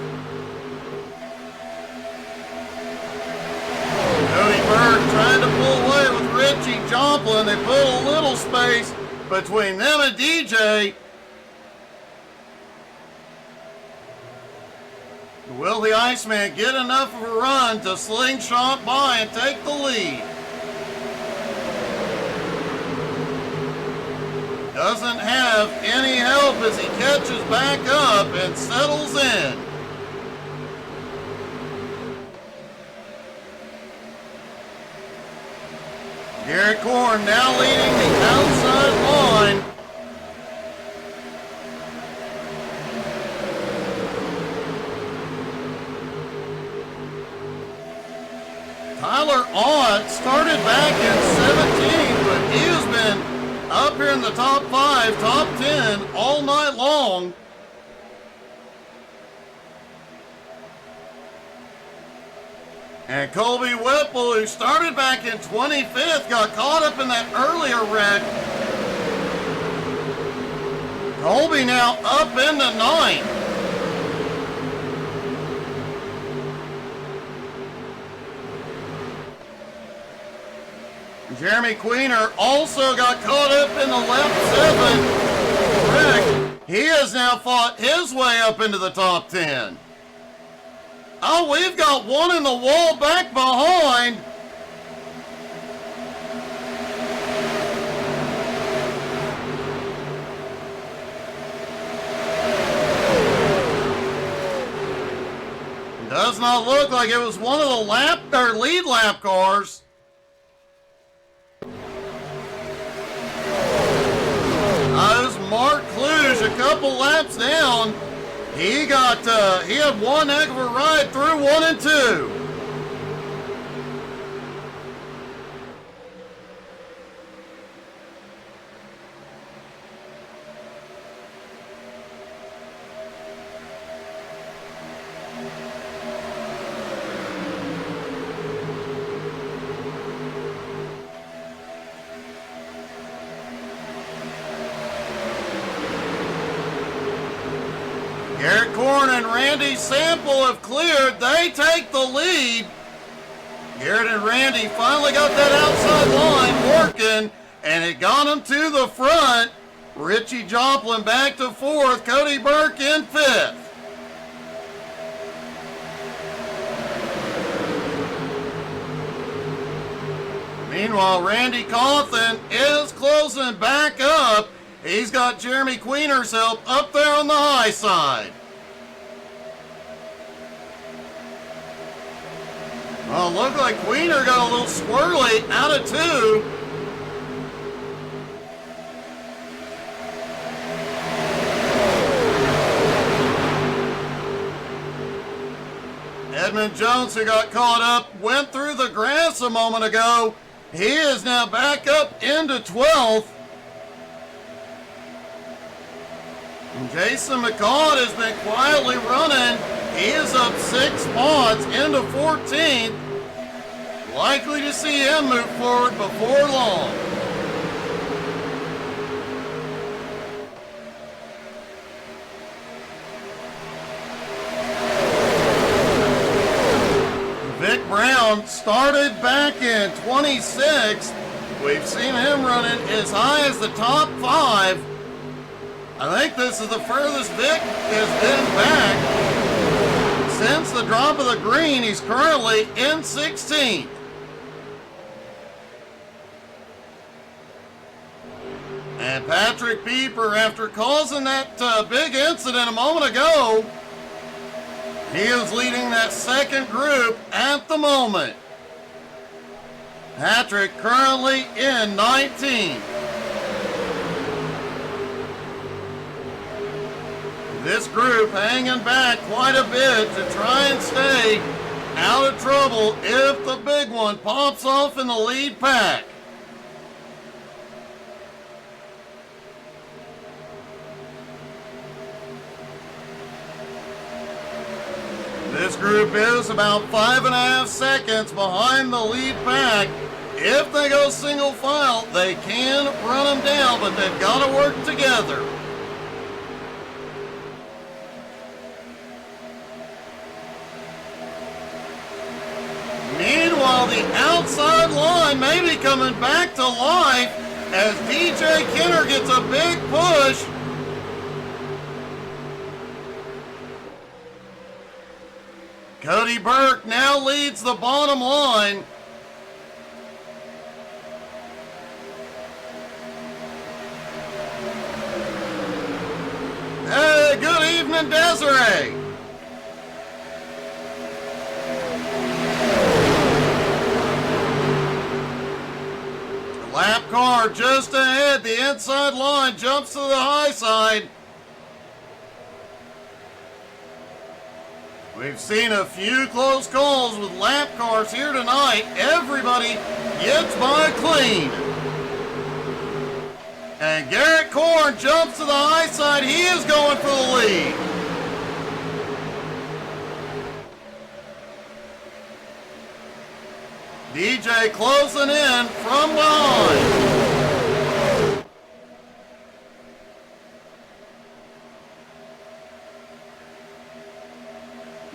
Cody Burke trying to pull away with Richie Joplin. They put a little space between them and DJ. Will the Iceman get enough of a run to slingshot by and take the lead? Doesn't have any help as he catches back up and settles in. Garrett Korn now leading the outside line. Tyler Ott started back in 17, but he has been up here in the top 5, top 10 all night long. And Colby Whipple, who started back in 25th, got caught up in that earlier wreck. Colby now up into 9th. Jeremy Queener also got caught up in the left 7th wreck. He has now fought his way up into the top 10. Oh, we've got one in the wall back behind. Does not look like it was one of the lead lap cars. That was Mark Kluge, a couple laps down. He had one heck of a ride through 1 and 2. Garrett Korn and Randy Sample have cleared. They take the lead. Garrett and Randy finally got that outside line working, and it got them to the front. Richie Joplin back to 4th. Cody Burke in 5th. Meanwhile, Randy Cawthon is closing back up. He's got Jeremy Queener's help up there on the high side. Well, it looked like Queener got a little squirrely out of 2. Edmund Jones, who got caught up, went through the grass a moment ago. He is now back up into 12th. Jason McCall has been quietly running. He is up 6 spots into 14th. Likely to see him move forward before long. Vic Brown started back in 26th. We've seen him running as high as the top 5. I think this is the furthest Vic has been back since the drop of the green. He's currently in 16th. And Patrick Pieper, after causing that big incident a moment ago, he is leading that second group at the moment. Patrick currently in 19th. This group hanging back quite a bit to try and stay out of trouble if the big one pops off in the lead pack. This group is about 5.5 seconds behind the lead pack. If they go single file, they can run them down, but they've got to work together. Meanwhile, the outside line may be coming back to life as DJ Kenner gets a big push. Cody Burke now leads the bottom line. Hey, good evening, Desiree. Lap car just ahead. The inside line jumps to the high side. We've seen a few close calls with lap cars here tonight. Everybody gets by clean. And Garrett Korn jumps to the high side. He is going for the lead. DJ closing in from behind.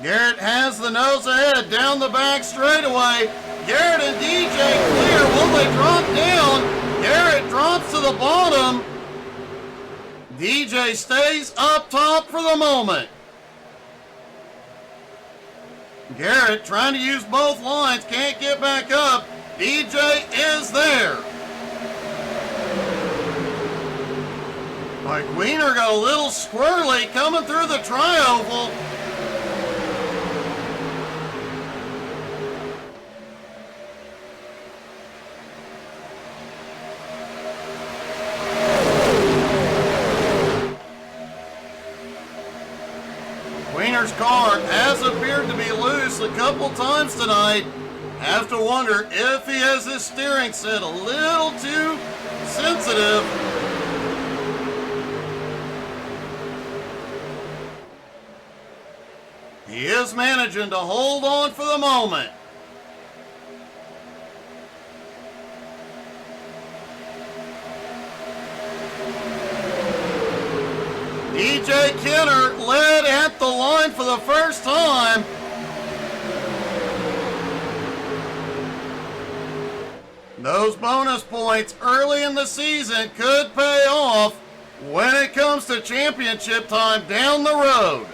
Garrett has the nose ahead down the back straightaway. Garrett and DJ clear. Will they drop down? Garrett drops to the bottom. DJ stays up top for the moment. Garrett trying to use both lines, can't get back up. DJ is there. Mike Wiener got a little squirrely coming through the tri-oval. Wiener's car has appeared to be loose a couple times tonight. Have to wonder if he has his steering set a little too sensitive. He is managing to hold on for the moment. DJ Kenner led at the line for the first time. Those bonus points early in the season could pay off when it comes to championship time down the road.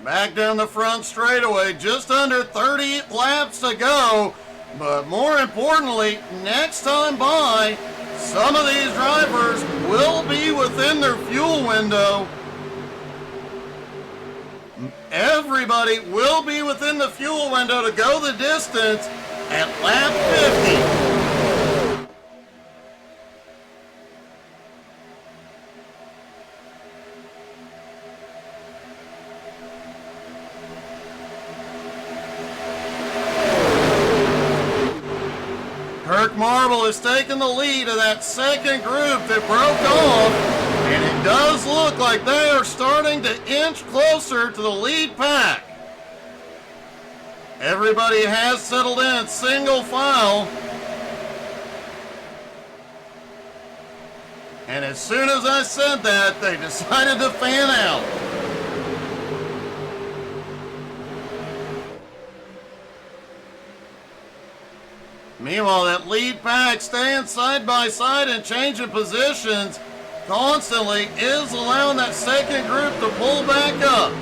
Back down the front straightaway, just under 30 laps to go. But more importantly, next time by, some of these drivers will be within their fuel window. Everybody will be within the fuel window to go the distance at lap 50. Kirk Marble is taking the lead of that second group that broke off, and it does look like they are starting to inch closer to the lead pack. Everybody has settled in single file. And as soon as I said that, they decided to fan out. Meanwhile, that lead pack staying side by side and changing positions constantly is allowing that second group to pull back up.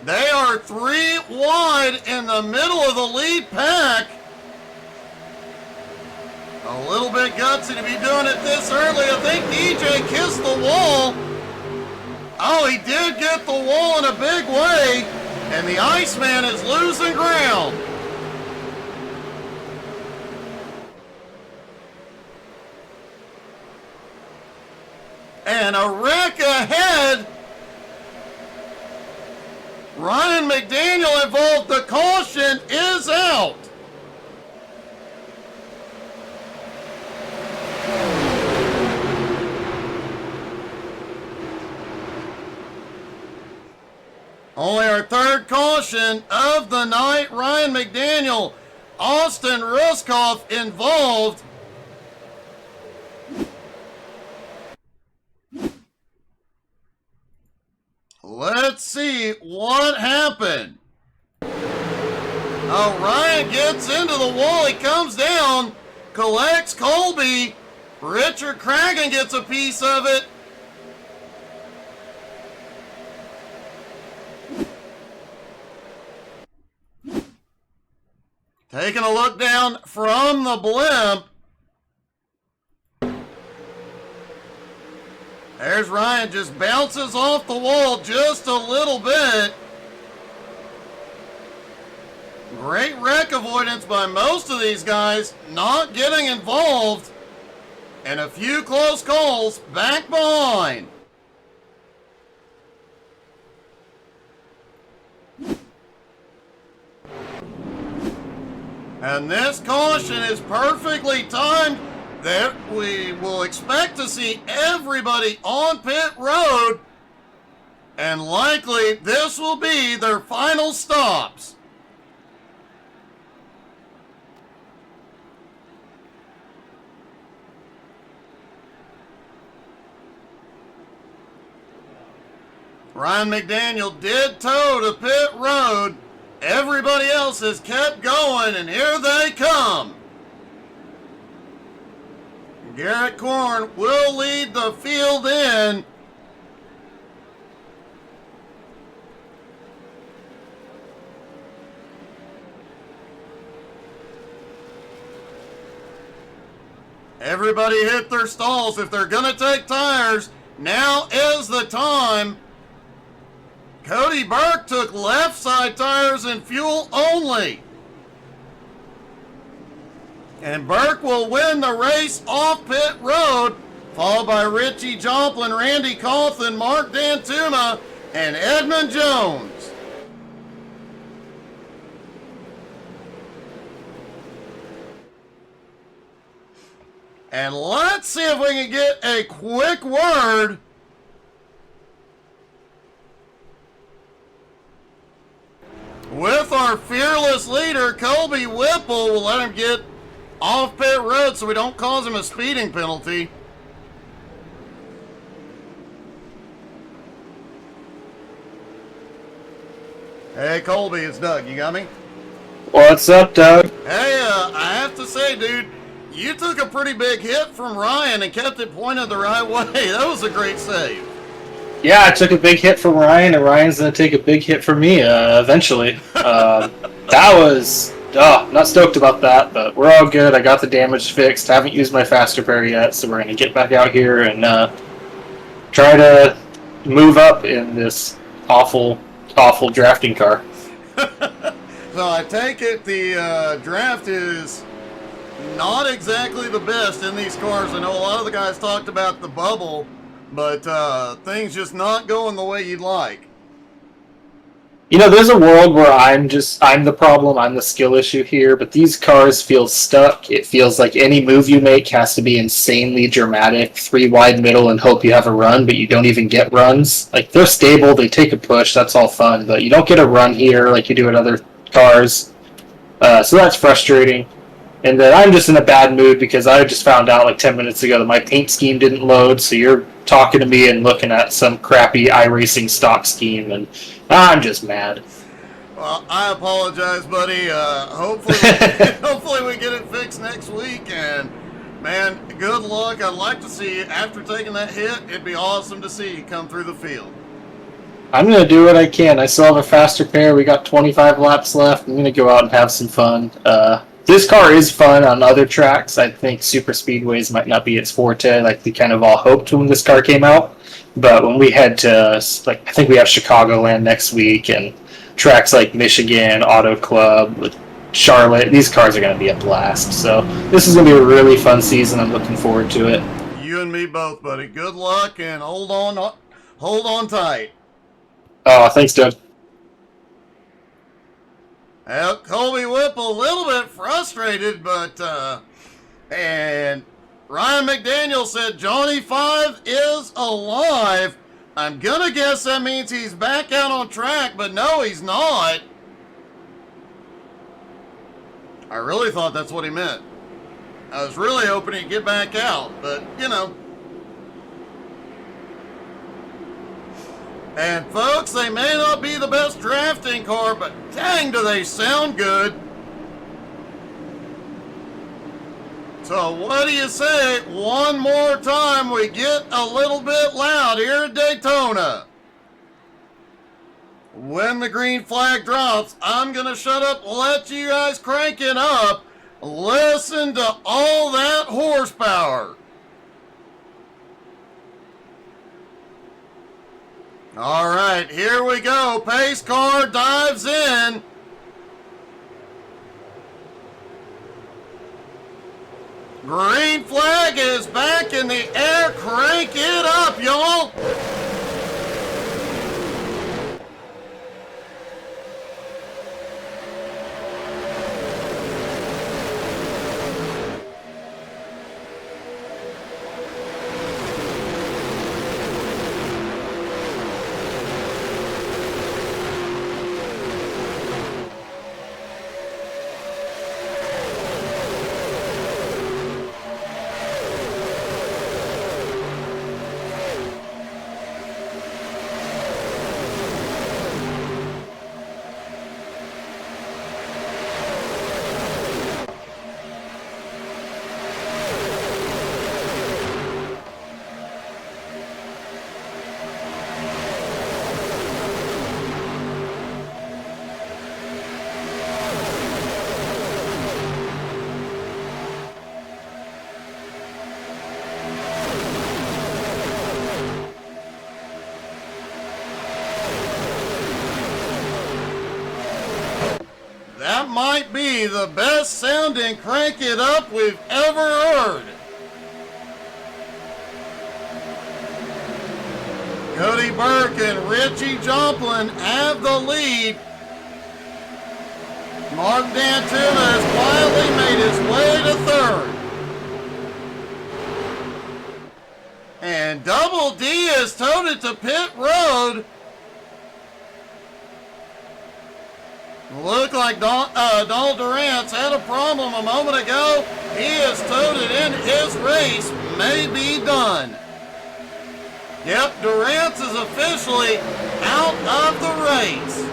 They are 3 wide in the middle of the lead pack. A little bit gutsy to be doing it this early. I think DJ kissed the wall. Oh, he did get the wall in a big way, and the Iceman is losing ground. And a wreck ahead. Ryan McDaniel involved. The caution is out. Only our third caution of the night. Ryan McDaniel, Austin Ruskoff involved. Let's see what happened. Oh, Ryan gets into the wall. He comes down, collects Colby. Richard Cragen gets a piece of it. Taking a look down from the blimp. There's Ryan, just bounces off the wall just a little bit. Great wreck avoidance by most of these guys, not getting involved. And a few close calls back behind. And this caution is perfectly timed. That we will expect to see everybody on pit road. And likely this will be their final stops. Ryan McDaniel did tow to pit road. Everybody else has kept going, and here they come. Garrett Korn will lead the field in. Everybody hit their stalls. If they're going to take tires, now is the time. Cody Burke took left side tires and fuel only. And Burke will win the race off pit road, followed by Richie Joplin, Randy Coughlin, Mark Dantuma, and Edmund Jones. And let's see if we can get a quick word with our fearless leader, Colby Whipple. We'll let him get off pit road so we don't cause him a speeding penalty. Hey, Colby, it's Doug. You got me? What's up, Doug? Hey, I have to say, dude, you took a pretty big hit from Ryan and kept it pointed the right way. That was a great save. Yeah, I took a big hit from Ryan, and Ryan's going to take a big hit from me eventually. That was... not stoked about that, but we're all good. I got the damage fixed. Haven't used my faster pair yet, so we're going to get back out here and try to move up in this awful drafting car. So I take it the draft is not exactly the best in these cars. I know a lot of the guys talked about the bubble, but things just not going the way you'd like. You know, there's a world where I'm the problem, I'm the skill issue here, but these cars feel stuck. It feels like any move you make has to be insanely dramatic, 3 wide middle and hope you have a run, but you don't even get runs. Like, they're stable, they take a push, that's all fun, but you don't get a run here like you do at other cars. So that's frustrating. And then I'm just in a bad mood because I just found out like 10 minutes ago that my paint scheme didn't load, so you're talking to me and looking at some crappy iRacing stock scheme, and I'm just mad. Well, I apologize, buddy. Hopefully we get it fixed next week, and man, good luck. I'd like to see you after taking that hit. It'd be awesome to see you come through the field. I'm going to do what I can. I still have a faster pair. We got 25 laps left. I'm going to go out and have some fun. This car is fun on other tracks. I think super speedways might not be its forte, like we kind of all hoped when this car came out. But when we head to, like, I think we have Chicagoland next week, and tracks like Michigan, Auto Club, Charlotte, these cars are going to be a blast. So this is going to be a really fun season. I'm looking forward to it. You and me both, buddy. Good luck, and hold on tight. Oh, thanks, Doug. Well, Colby Whipple a little bit frustrated, but and Ryan McDaniel said Johnny 5 is alive. I'm gonna guess that means he's back out on track, but no, he's not. I really thought that's what he meant. I was really hoping he'd get back out, but you know. And folks, they may not be the best drafting car, but dang, do they sound good. So what do you say? One more time we get a little bit loud here at Daytona. When the green flag drops, I'm going to shut up and let you guys crank it up. Listen to all that horsepower. All right, here we go. Pace car dives in. Green flag is back in the air. Crank it up, y'all. That might be the best sounding crank it up we've ever heard. Cody Burke and Richie Joplin have the lead. Mark Daytona has quietly made his way to third. And Double D has towed it to pit road. Looked like Donald Durant's had a problem a moment ago. He has towed it in. His race may be done. Yep, Durant's is officially out of the race.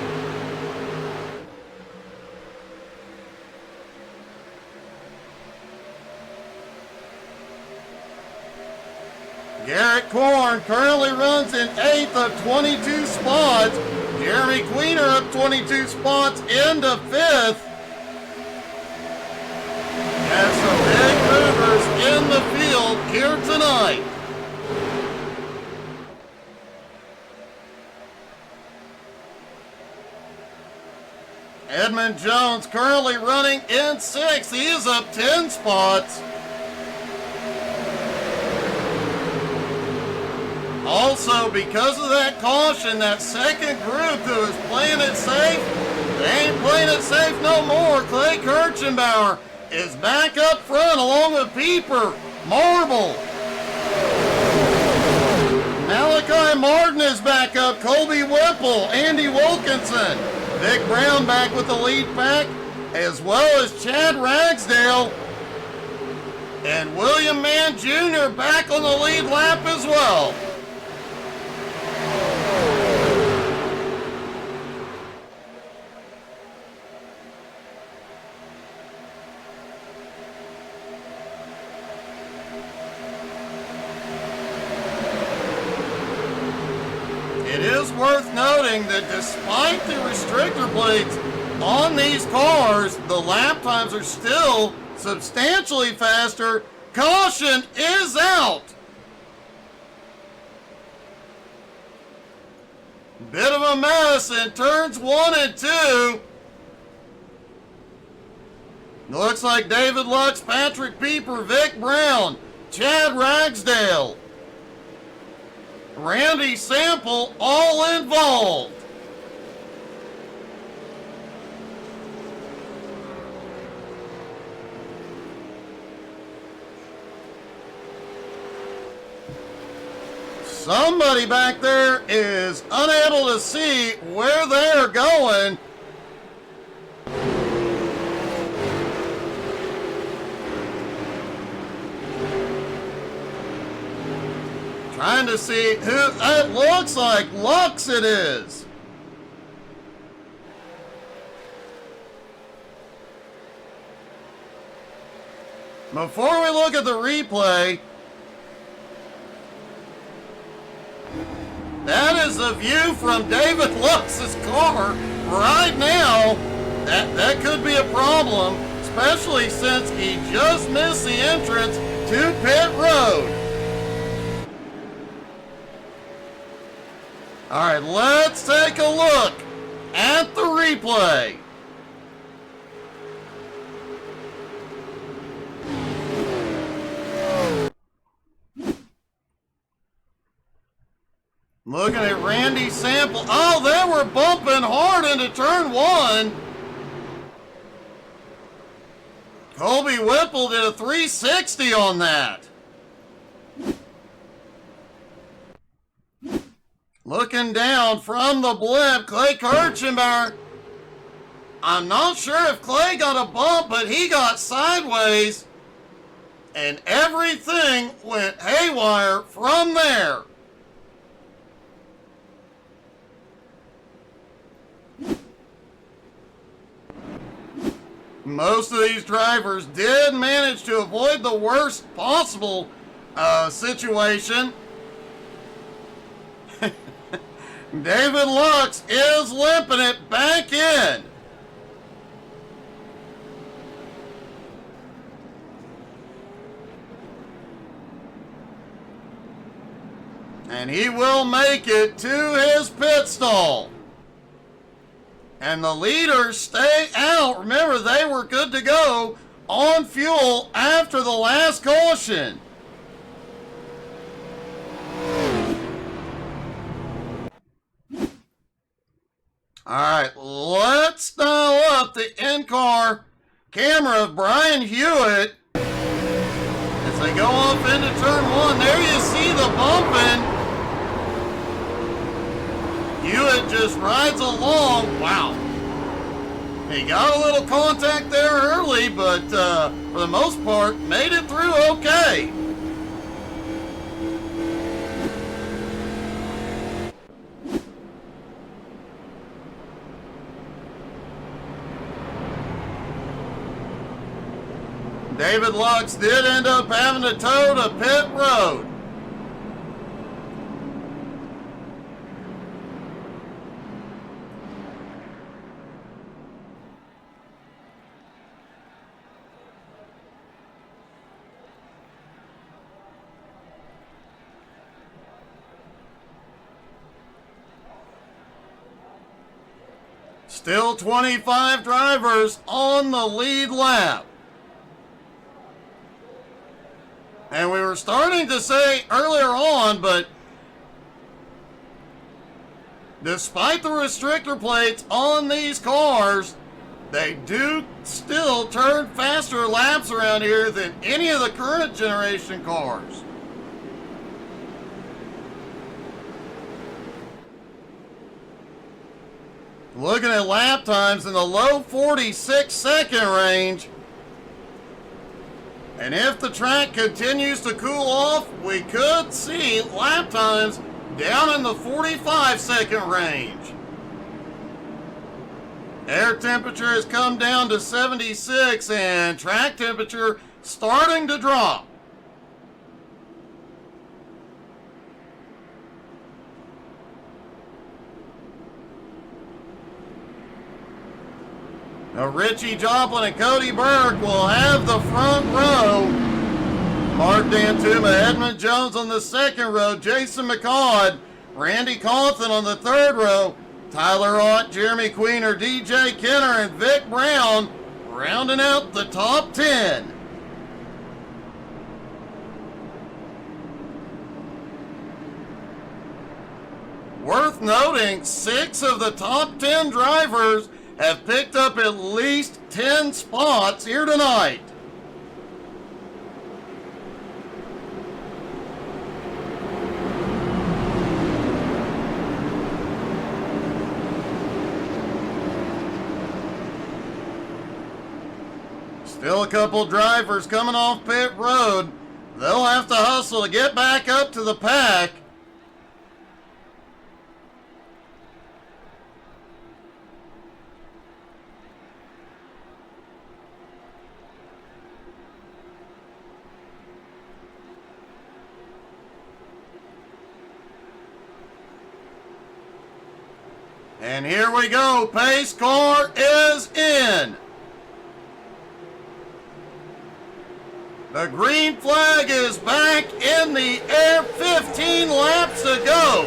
Garrett Korn currently runs in 8th of 22 spots. Jeremy Queener up 22 spots into 5th. And some big movers in the field here tonight. Edmund Jones currently running in 6th. He is up 10 spots. Also, because of that caution, that second group that was playing it safe, they ain't playing it safe no more. Clay Kirchenbauer is back up front along with Pieper, Marble. Malachi Martin is back up, Colby Whipple, Andy Wilkinson. Vic Brown back with the lead pack, as well as Chad Ragsdale. And William Mann Jr. back on the lead lap as well. It is worth noting that despite the restrictor plates on these cars, the lap times are still substantially faster. Caution is out. Bit of a mess in turns 1 and 2. Looks like David Lux, Patrick Pieper, Vic Brown, Chad Ragsdale, Randy Sample, all involved. Somebody back there is unable to see where they're going. Trying to see who it looks like. Lux it is. Before we look at the replay, that is the view from David Lux's car right now. That could be a problem, especially since he just missed the entrance to pit road. All right, let's take a look at the replay. Looking at Randy Sample. Oh, they were bumping hard into turn one. Colby Whipple did a 360 on that. Looking down from the blip, Clay Kirchenbauer. I'm not sure if Clay got a bump, but he got sideways. And everything went haywire from there. Most of these drivers did manage to avoid the worst possible situation. David Lux is limping it back in. And he will make it to his pit stall. And the leaders stay out. Remember, they were good to go on fuel after the last caution. All right, let's dial up the in-car camera of Brian Hewitt as they go off into turn one. There you see the bumping. Hewitt just rides along. Wow. He got a little contact there early, but for the most part, made it through okay. David Lux did end up having to tow to pit road. Still 25 drivers on the lead lap. And we were starting to say earlier on, but despite the restrictor plates on these cars, they do still turn faster laps around here than any of the current generation cars. Looking at lap times in the low 46-second range. And if the track continues to cool off, we could see lap times down in the 45-second range. Air temperature has come down to 76 and track temperature starting to drop. Now Richie Joplin and Cody Berg will have the front row. Mark Dantuma, Edmund Jones on the second row, Jason McCaud, Randy Cawthon on the third row, Tyler Ott, Jeremy Queener, DJ Kenner, and Vic Brown rounding out the top 10. Worth noting, 6 of the top 10 drivers have picked up at least 10 spots here tonight. Still a couple drivers coming off pit road. They'll have to hustle to get back up to the pack. And here we go, pace car is in. The green flag is back in the air, 15 laps to go.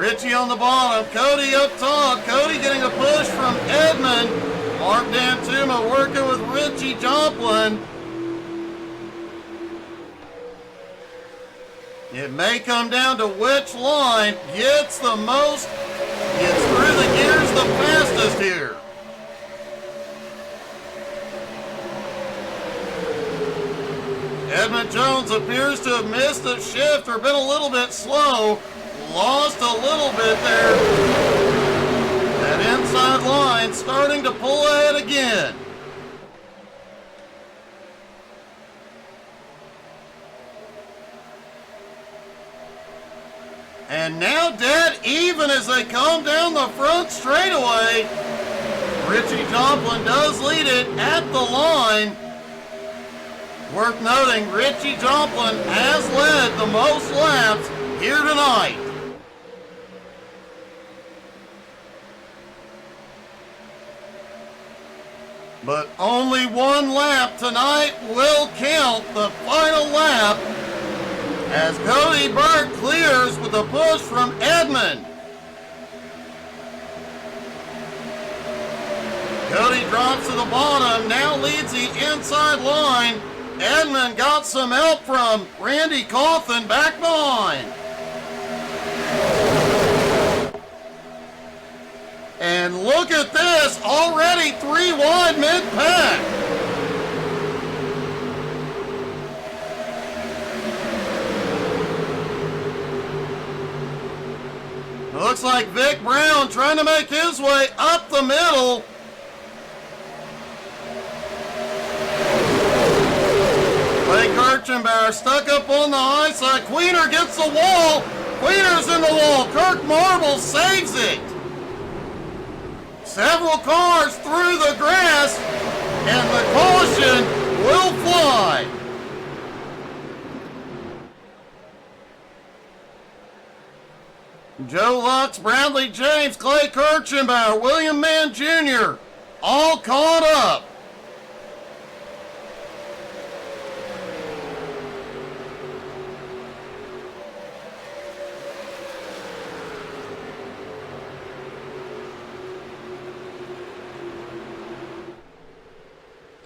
Richie on the bottom, Cody up top. Cody getting a push from Edmund. Mark Dantuma working with Richie Joplin. It may come down to which line gets through the gears the fastest here. Edmund Jones appears to have missed a shift or been a little bit slow. Lost a little bit there. That inside line starting to pull ahead again. And now dead even as they come down the front straightaway. Richie Joplin does lead it at the line. Worth noting, Richie Joplin has led the most laps here tonight. But only one lap tonight will count, the final lap, as Cody Burke clears with a push from Edmund. Cody drops to the bottom, now leads the inside line. Edmund got some help from Randy Coffin back behind. And look at this, already 3 wide mid-pack. Looks like Vic Brown trying to make his way up the middle. Clay Kirchenbauer stuck up on the high side. Queener gets the wall. Queener's in the wall. Kirk Marble saves it. Several cars through the grass, and the caution will fly. Joe Lux, Bradley James, Clay Kirchenbauer, William Mann Jr., all caught up.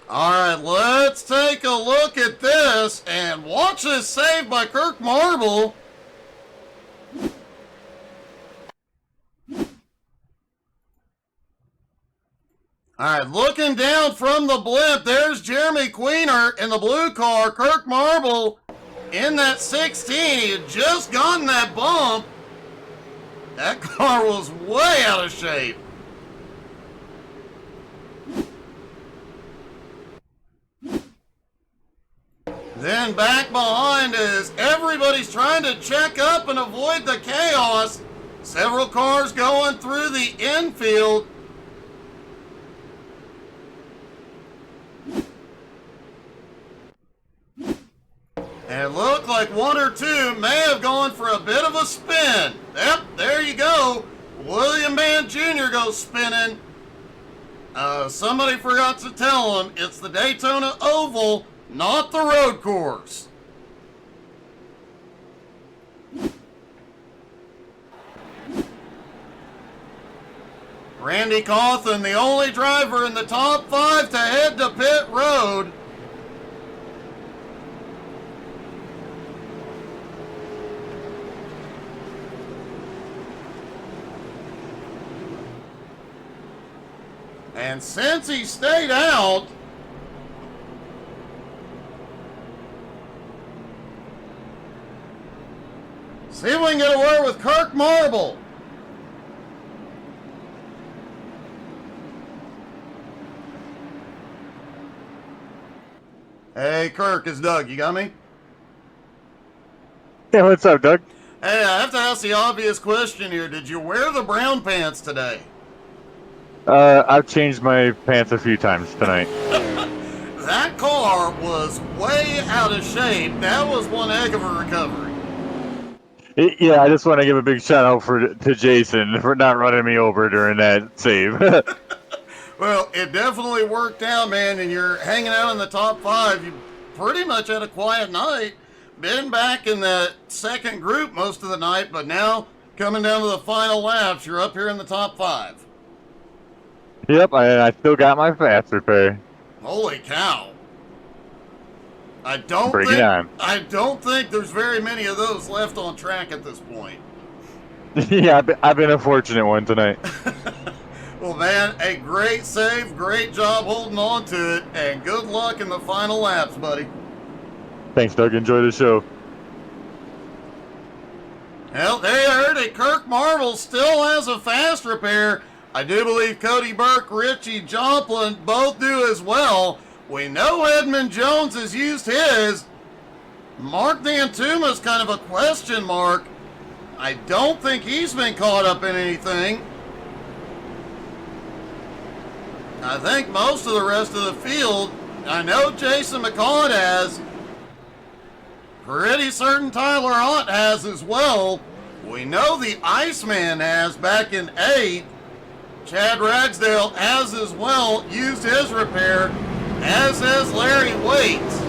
All right, let's take a look at this and watch this save by Kirk Marble. All right, looking down from the blimp, there's Jeremy Queener in the blue car. Kirk Marble in that 16. He had just gotten that bump. That car was way out of shape. Then back behind as everybody's trying to check up and avoid the chaos. Several cars going through the infield. And it looked like one or two may have gone for a bit of a spin. Yep, there you go. William Mann Jr. goes spinning. Somebody forgot to tell him it's the Daytona Oval, not the road course. Randy Cawthon, the only driver in the top 5 to head to pit road. And since he stayed out, see if we can get a word with Kirk Marble. Hey, Kirk, it's Doug. You got me? Yeah, what's up, Doug? Hey, I have to ask the obvious question here. Did you wear the brown pants today? I've changed my pants a few times tonight. That car was way out of shape. That was one heck of a recovery. Yeah, I just want to give a big shout out to Jason for not running me over during that save. Well, it definitely worked out, man, and you're hanging out in the top 5. You pretty much had a quiet night. Been back in the second group most of the night, but now Coming down to the final laps, you're up here in the top 5. Yep, I still got my fast repair. Holy cow. I Bring it on. don't think there's very many of those left on track at this point. Yeah, I've been a fortunate one tonight. Well, man, a great save, great job holding on to it, and good luck in the final laps, buddy. Thanks, Doug. Enjoy the show. Well, there you heard it. Kirk Marvel still has a fast repair. I do believe Cody Burke, Richie Joplin both do as well. We know Edmund Jones has used his. Mark Dantuma's kind of a question mark. I don't think he's been caught up in anything. I think most of the rest of the field, I know Jason McCall has. Pretty certain Tyler Hunt has as well. We know the Iceman has back in 8. Chad Ragsdale has as well used his repair, as has Larry Waits.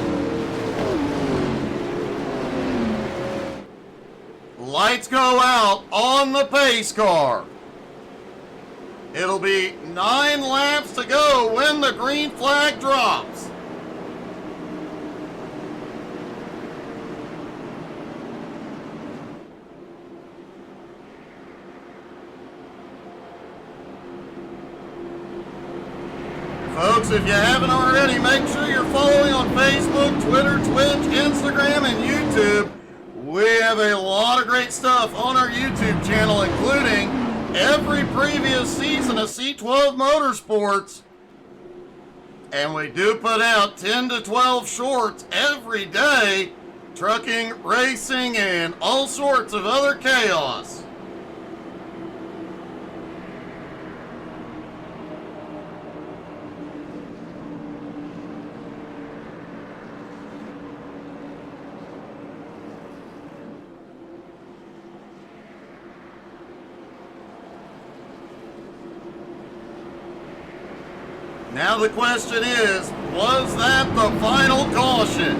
Lights go out on the pace car. It'll be 9 laps to go when the green flag drops. Folks, if you haven't already, make sure you're following on Facebook, Twitter, Twitch, Instagram, and YouTube. We have a lot of great stuff on our YouTube channel, including every previous season of C12 Motorsports. And we do put out 10 to 12 shorts every day, trucking, racing, and all sorts of other chaos. Now the question is, was that the final caution?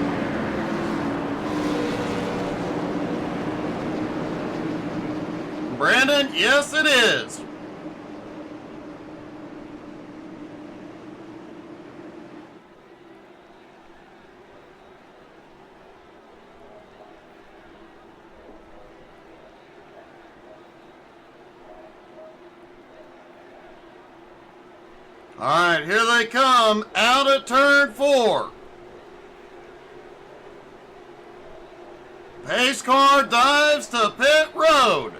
Brandon, yes it is. All right, here they come out of turn 4. Pace car dives to pit road.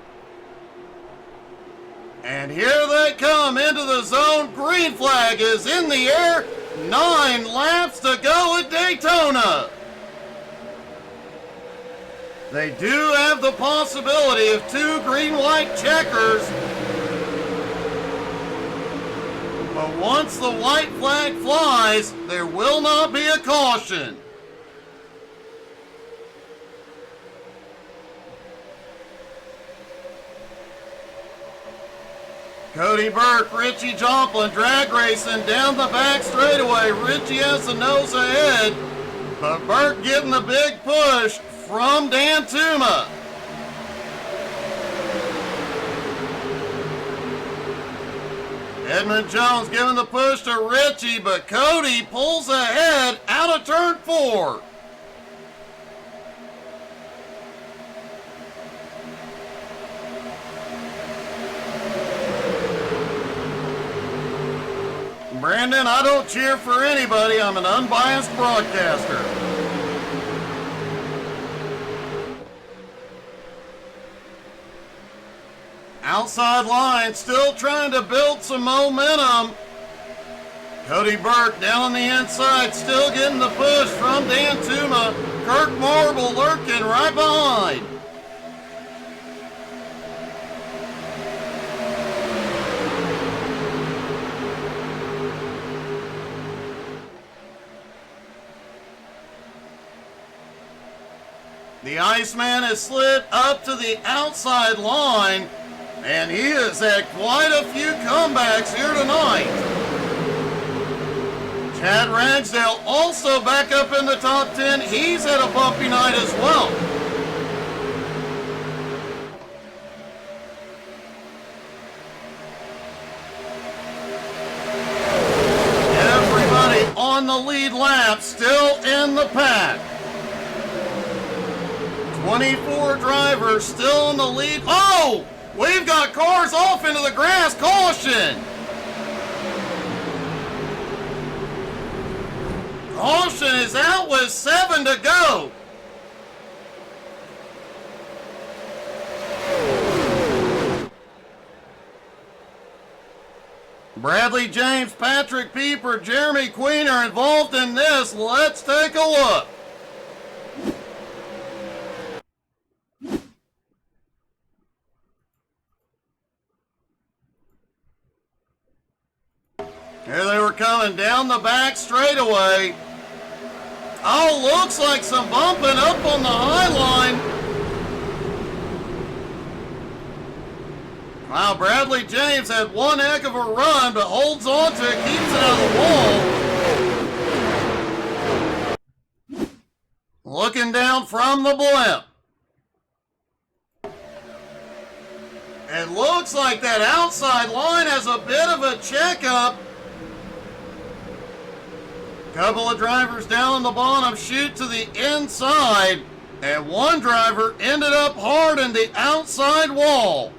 And here they come into the zone. Green flag is in the air. 9 laps to go at Daytona. They do have the possibility of 2 green-white checkers. But once the white flag flies, there will not be a caution. Cody Burke, Richie Joplin, drag racing down the back straightaway. Richie has the nose ahead, but Burke getting the big push from Dantuma. Edmund Jones giving the push to Richie, but Cody pulls ahead out of turn 4. Brandon, I don't cheer for anybody. I'm an unbiased broadcaster. Outside line, still trying to build some momentum. Cody Burke down on the inside, still getting the push from Dantuma. Kirk Marble lurking right behind. The Iceman has slid up to the outside line, and he has had quite a few comebacks here tonight. Chad Ragsdale also back up in the top 10. He's had a bumpy night as well. the lead lap, still in the pack. 24 drivers still in the lead. Oh! We've got cars off into the grass. Caution! Caution is out with 7 to go. Bradley James, Patrick Pieper, Jeremy Queen are involved in this. Let's take a look. Here they were coming down the back straightaway. Oh, looks like some bumping up on the high line. Wow, Bradley James had one heck of a run, but holds on to it, keeps it out of the wall. Looking down from the blimp. It looks like that outside line has a bit of a checkup. Couple of drivers down on the bottom shoot to the inside, and one driver ended up hard in the outside wall.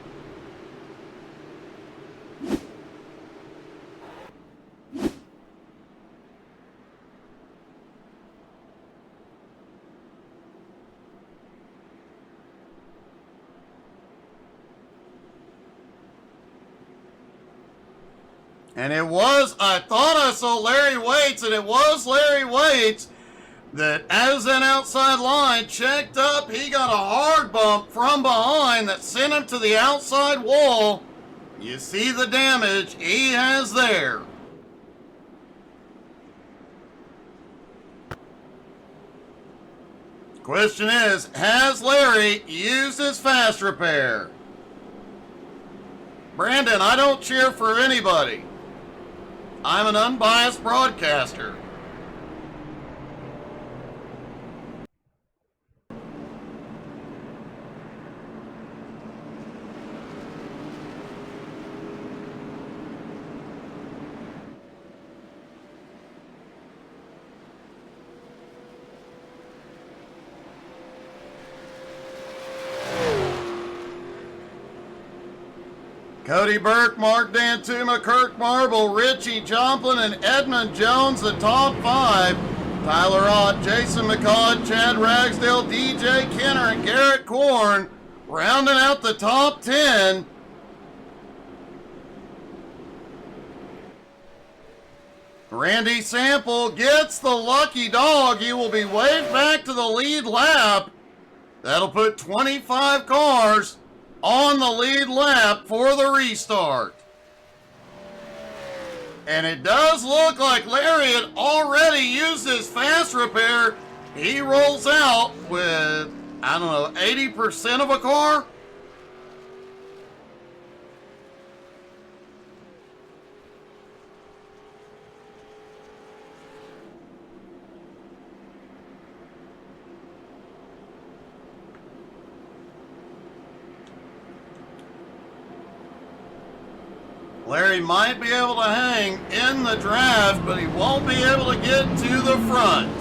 And it was, I thought I saw Larry Waits, and it was Larry Waits that as that outside line checked up, he got a hard bump from behind that sent him to the outside wall. You see the damage he has there. Question is, has Larry used his fast repair? Brandon, I don't cheer for anybody. I'm an unbiased broadcaster. Cody Burke, Mark Dantuma, Kirk Marble, Richie Joplin, and Edmund Jones, the top 5. Tyler Ott, Jason McCall, Chad Ragsdale, DJ Kenner, and Garrett Korn rounding out the top 10. Randy Sample gets the lucky dog. He will be waved back to the lead lap. That'll put 25 cars on the lead lap for the restart. And it does look like Larry had already used his fast repair. He rolls out with, I don't know, 80% of a car. Larry might be able to hang in the draft, but he won't be able to get to the front.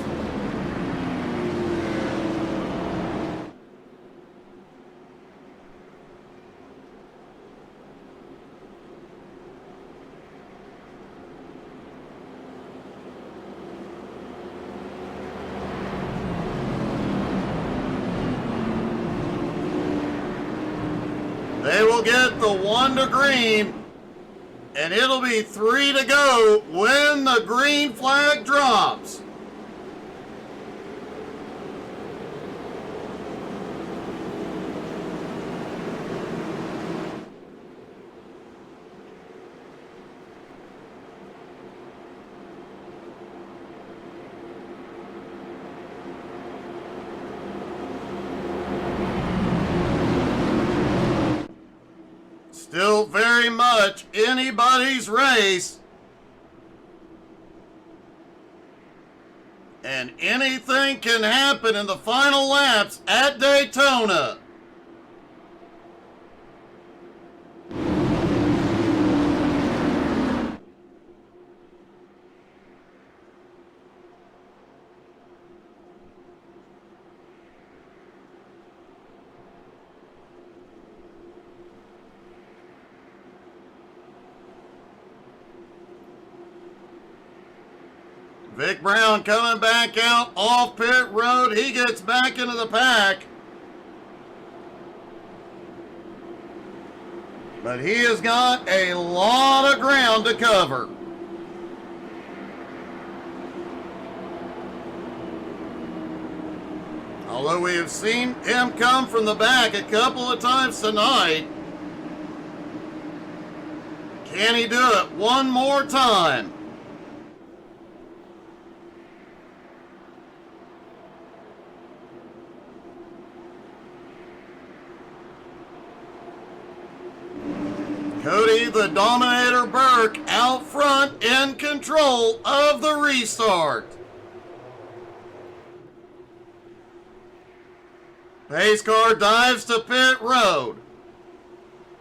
They will get the 1 to green. And it'll be 3 to go when the green flag drops. Still very much anybody's race. And anything can happen in the final laps at Daytona. Vic Brown coming back out off pit road. He gets back into the pack. But he has got a lot of ground to cover. Although we have seen him come from the back a couple of times tonight, can he do it one more time? Cody the Dominator Burke out front in control of the restart. Pace car dives to pit road.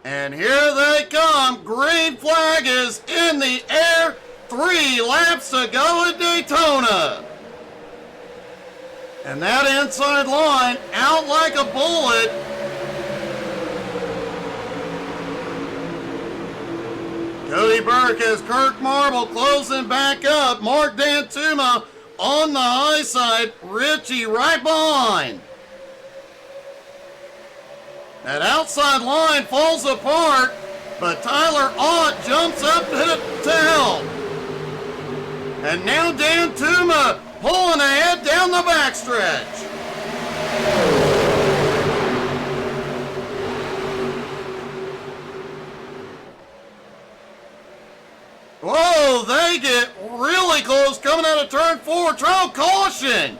And here they come. Green flag is in the air. 3 laps to go at Daytona. And that inside line out like a bullet. Cody Burke has Kirk Marble closing back up. Mark Dantuma on the high side. Richie right behind. That outside line falls apart, but Tyler Ott jumps up to help. And now Dantuma pulling ahead down the backstretch. Whoa, they get really close coming out of turn 4. Trial caution.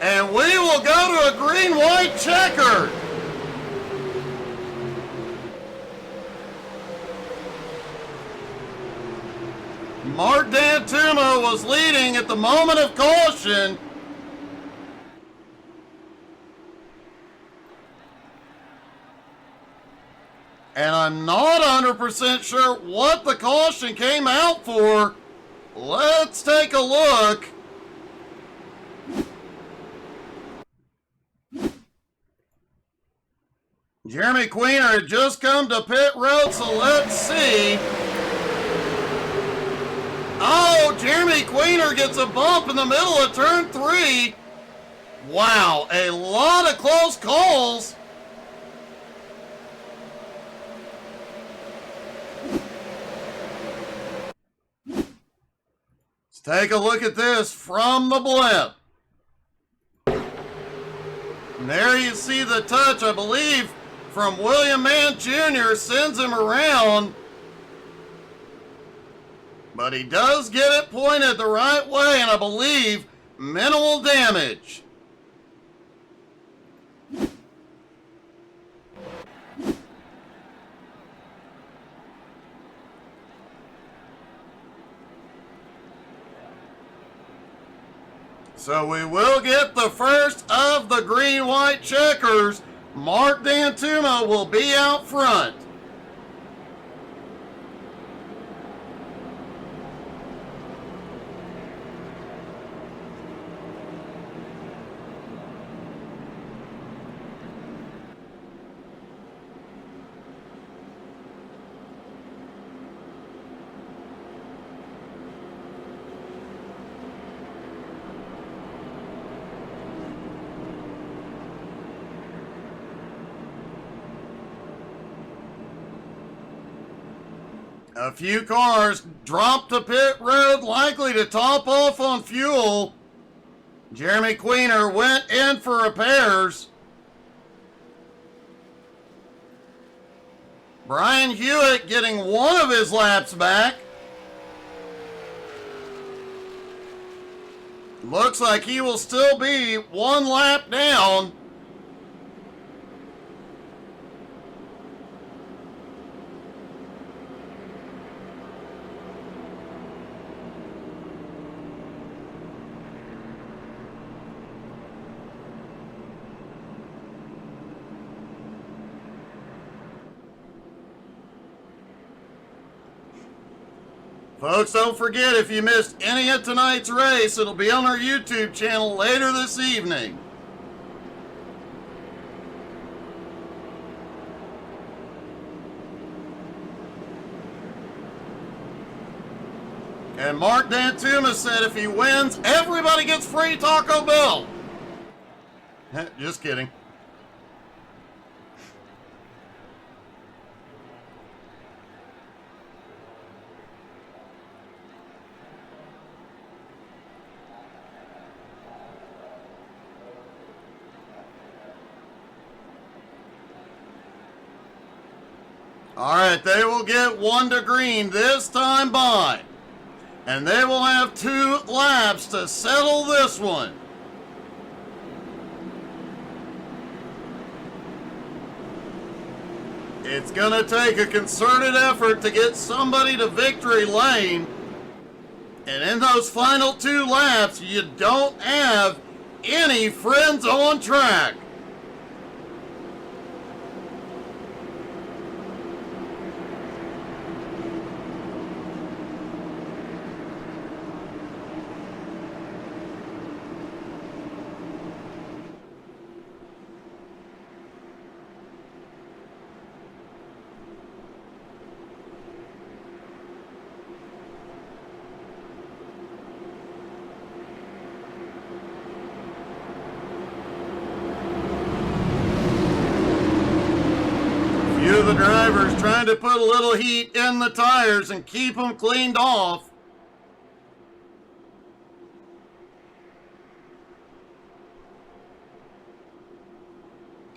And we will go to a green-white checker. Mark Dantuma was leading at the moment of caution. And I'm not 100% sure what the caution came out for. Let's take a look. Jeremy Queener had just come to pit road, so let's see. Oh, Jeremy Queener gets a bump in the middle of turn 3. Wow, a lot of close calls. Let's take a look at this from the blimp. And there you see the touch, I believe, from William Mann Jr. sends him around. But he does get it pointed the right way, and I believe minimal damage. So we will get the first of the green-white checkers. Mark Dantuma will be out front. A few cars dropped to pit road, likely to top off on fuel. Jeremy Queener went in for repairs. Brian Hewitt getting one of his laps back. Looks like he will still be one lap down. Folks, don't forget, if you missed any of tonight's race, it'll be on our YouTube channel later this evening. And Mark Dantuma said if he wins, everybody gets free Taco Bell. Just kidding. All right, they will get 1 to green this time by. And they will have 2 laps to settle this one. It's going to take a concerted effort to get somebody to victory lane. And in those final 2 laps, you don't have any friends on track. Few of the drivers trying to put a little heat in the tires and keep them cleaned off.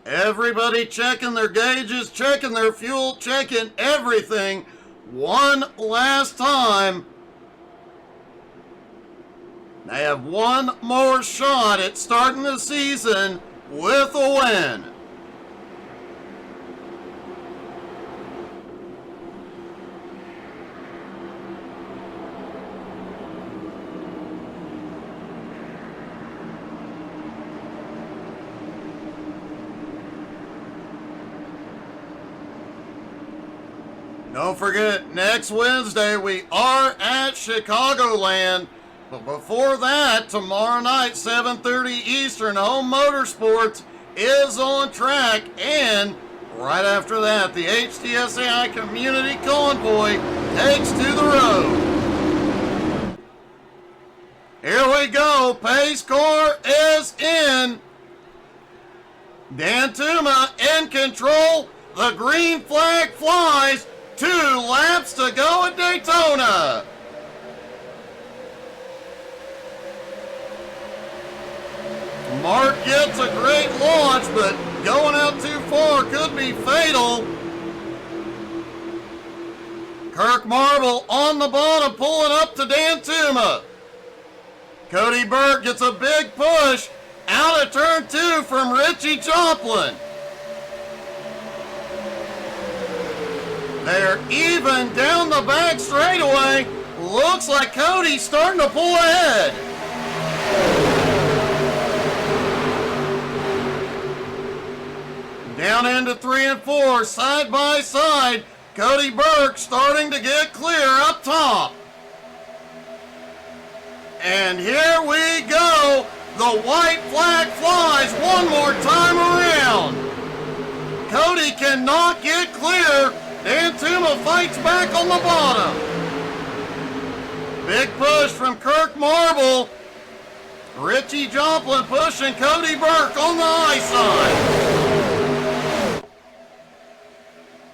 Everybody checking their gauges, checking their fuel, checking everything one last time. They have one more shot at starting the season with a win. Don't forget, next Wednesday we are at Chicagoland. But before that, tomorrow night, 7:30 Eastern, Home Motorsports is on track. And right after that, the HTSAI Community Convoy takes to the road. Here we go. Pace car is in. Dantuma in control. The green flag flies. 2 laps to go at Daytona. Mark gets a great launch, but going out too far could be fatal. Kirk Marble on the bottom, pulling up to Dantuma. Cody Burke gets a big push out of turn 2 from Richie Joplin. They're even down the back straightaway. Looks like Cody's starting to pull ahead. Down into 3 and 4, side by side. Cody Burke starting to get clear up top. And here we go. The white flag flies one more time around. Cody cannot get clear. Dantuma fights back on the bottom. Big push from Kirk Marble. Richie Joplin pushing Cody Burke on the high side.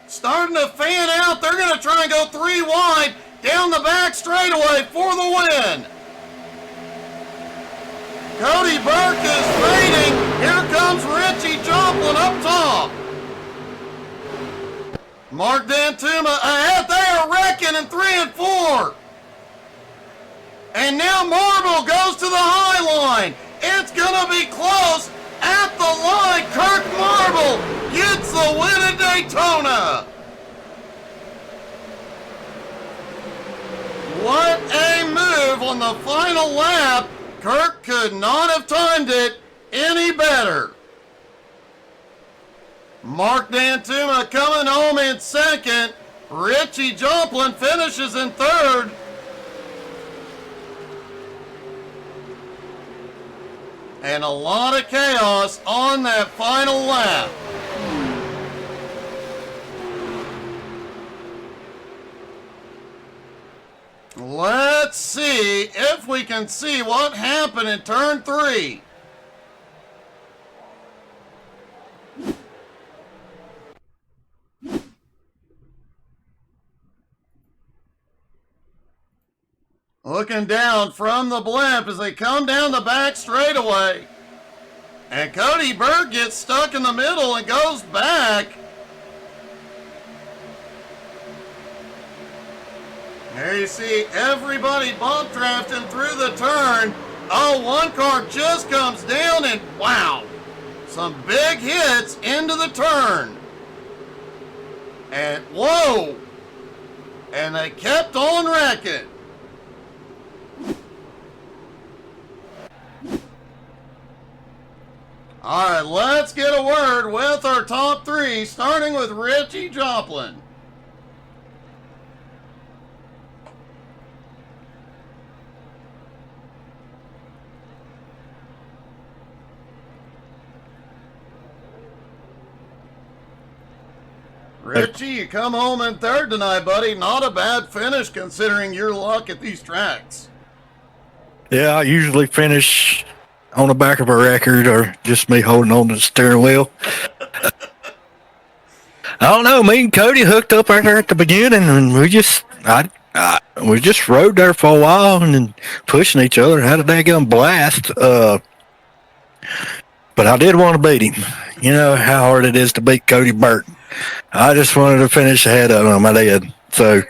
Starting to fan out. They're going to try and go 3 wide down the back straightaway for the win. Cody Burke is fading. Here comes Richie Joplin up top. Mark Dantuma ahead. They are wrecking in 3 and 4. And now Marble goes to the high line. It's going to be close at the line. Kirk Marble gets the win at Daytona. What a move on the final lap. Kirk could not have timed it any better. Mark Dantuma coming home in second. Richie Joplin finishes in third. And a lot of chaos on that final lap. Let's see if we can see what happened in turn 3. Looking down from the blimp as they come down the back straightaway. And Cody Burke gets stuck in the middle and goes back. There you see everybody bump drafting through the turn. Oh, one car just comes down and wow, some big hits into the turn. And whoa, and they kept on wrecking. All right, let's get a word with our top 3, starting with Richie Joplin. Richie, you come home in third tonight, buddy. Not a bad finish considering your luck at these tracks. Yeah, I usually finish on the back of a record or just me holding on to the steering wheel. I don't know. Me and Cody hooked up right there at the beginning, and we just rode there for a while and then pushing each other and had a daggone blast. But I did want to beat him. You know how hard it is to beat Cody Burke. I just wanted to finish ahead of him. I did. So,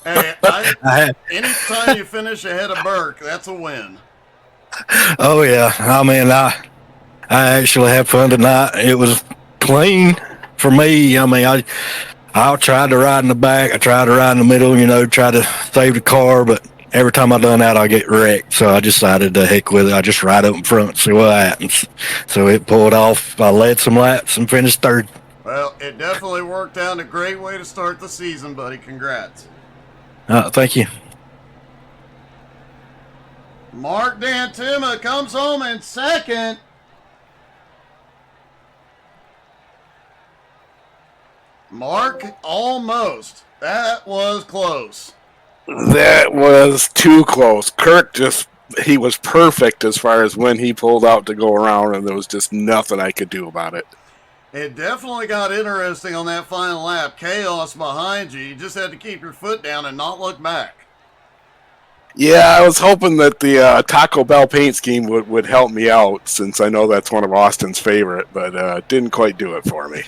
hey, anytime you finish ahead of Burke, that's a win. Oh yeah, I mean, I actually had fun tonight. It was clean for me. I mean, I tried to ride in the back. I tried to ride in the middle. You know, try to save the car, but every time I done that, I get wrecked. So I decided to heck with it. I just ride up in front and see what happens. So it pulled off. I led some laps and finished third. Well, it definitely worked out. A great way to start the season, buddy. Congrats. Thank you. Mark Dantuma comes home in second. Mark, almost. That was close. That was too close. Kirk he was perfect as far as when he pulled out to go around, and there was just nothing I could do about it. It definitely got interesting on that final lap. Chaos behind you. You just had to keep your foot down and not look back. Yeah, I was hoping that the Taco Bell paint scheme would help me out, since I know that's one of Austin's favorite, but didn't quite do it for me.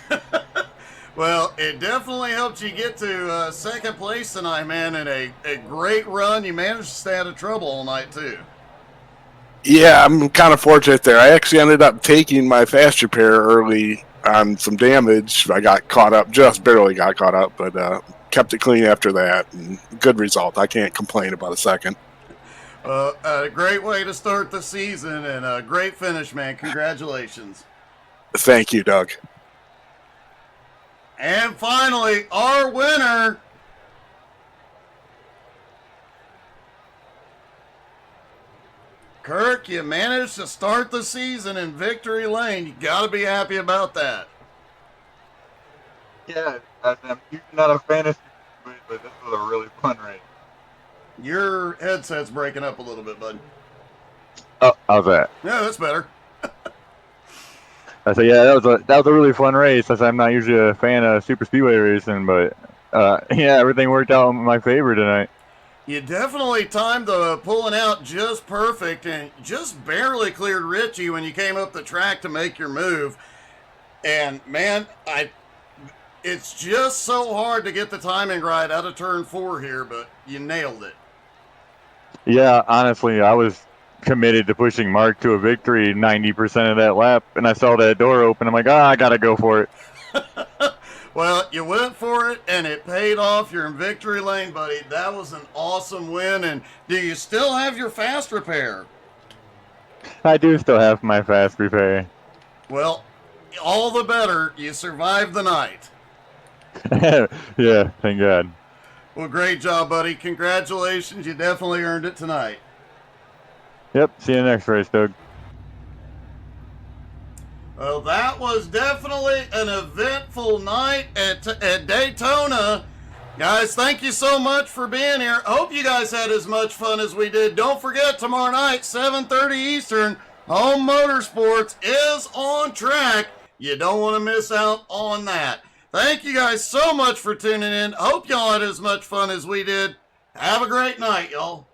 Well, it definitely helped you get to second place tonight, man, and a great run. You managed to stay out of trouble all night, too. Yeah, I'm kind of fortunate there. I actually ended up taking my fast repair early on some damage. I got caught up, just barely got caught up, but kept it clean after that. And good result. I can't complain about a second. A great way to start the season and a great finish, man. Congratulations. Thank you, Doug. And finally, our winner, Kirk, you managed to start the season in victory lane. You got to be happy about that. Yeah, I'm usually not a fantasy, but this was a really fun race. Your headset's breaking up a little bit, bud. Oh, how's that? Yeah, that's better. I said, yeah, that was a really fun race. I said, I'm not usually a fan of super speedway racing, but yeah, everything worked out in my favor tonight. You definitely timed the pulling out just perfect and just barely cleared Richie when you came up the track to make your move. And man, it's just so hard to get the timing right out of turn 4 here, but you nailed it. Yeah, honestly, I was committed to pushing Mark to a victory 90% of that lap, and I saw that door open. I'm like, I gotta go for it. Well, you went for it, and it paid off. You're in victory lane, buddy. That was an awesome win. And do you still have your fast repair? I do still have my fast repair. Well, all the better. You survived the night. Yeah, thank God. Well, great job, buddy. Congratulations. You definitely earned it tonight. Yep, see you next race, Doug. Well, that was definitely an eventful night at Daytona. Guys, thank you so much for being here. Hope you guys had as much fun as we did. Don't forget, tomorrow night, 7:30 Eastern, Home Motorsports is on track. You don't want to miss out on that. Thank you guys so much for tuning in. Hope y'all had as much fun as we did. Have a great night, y'all.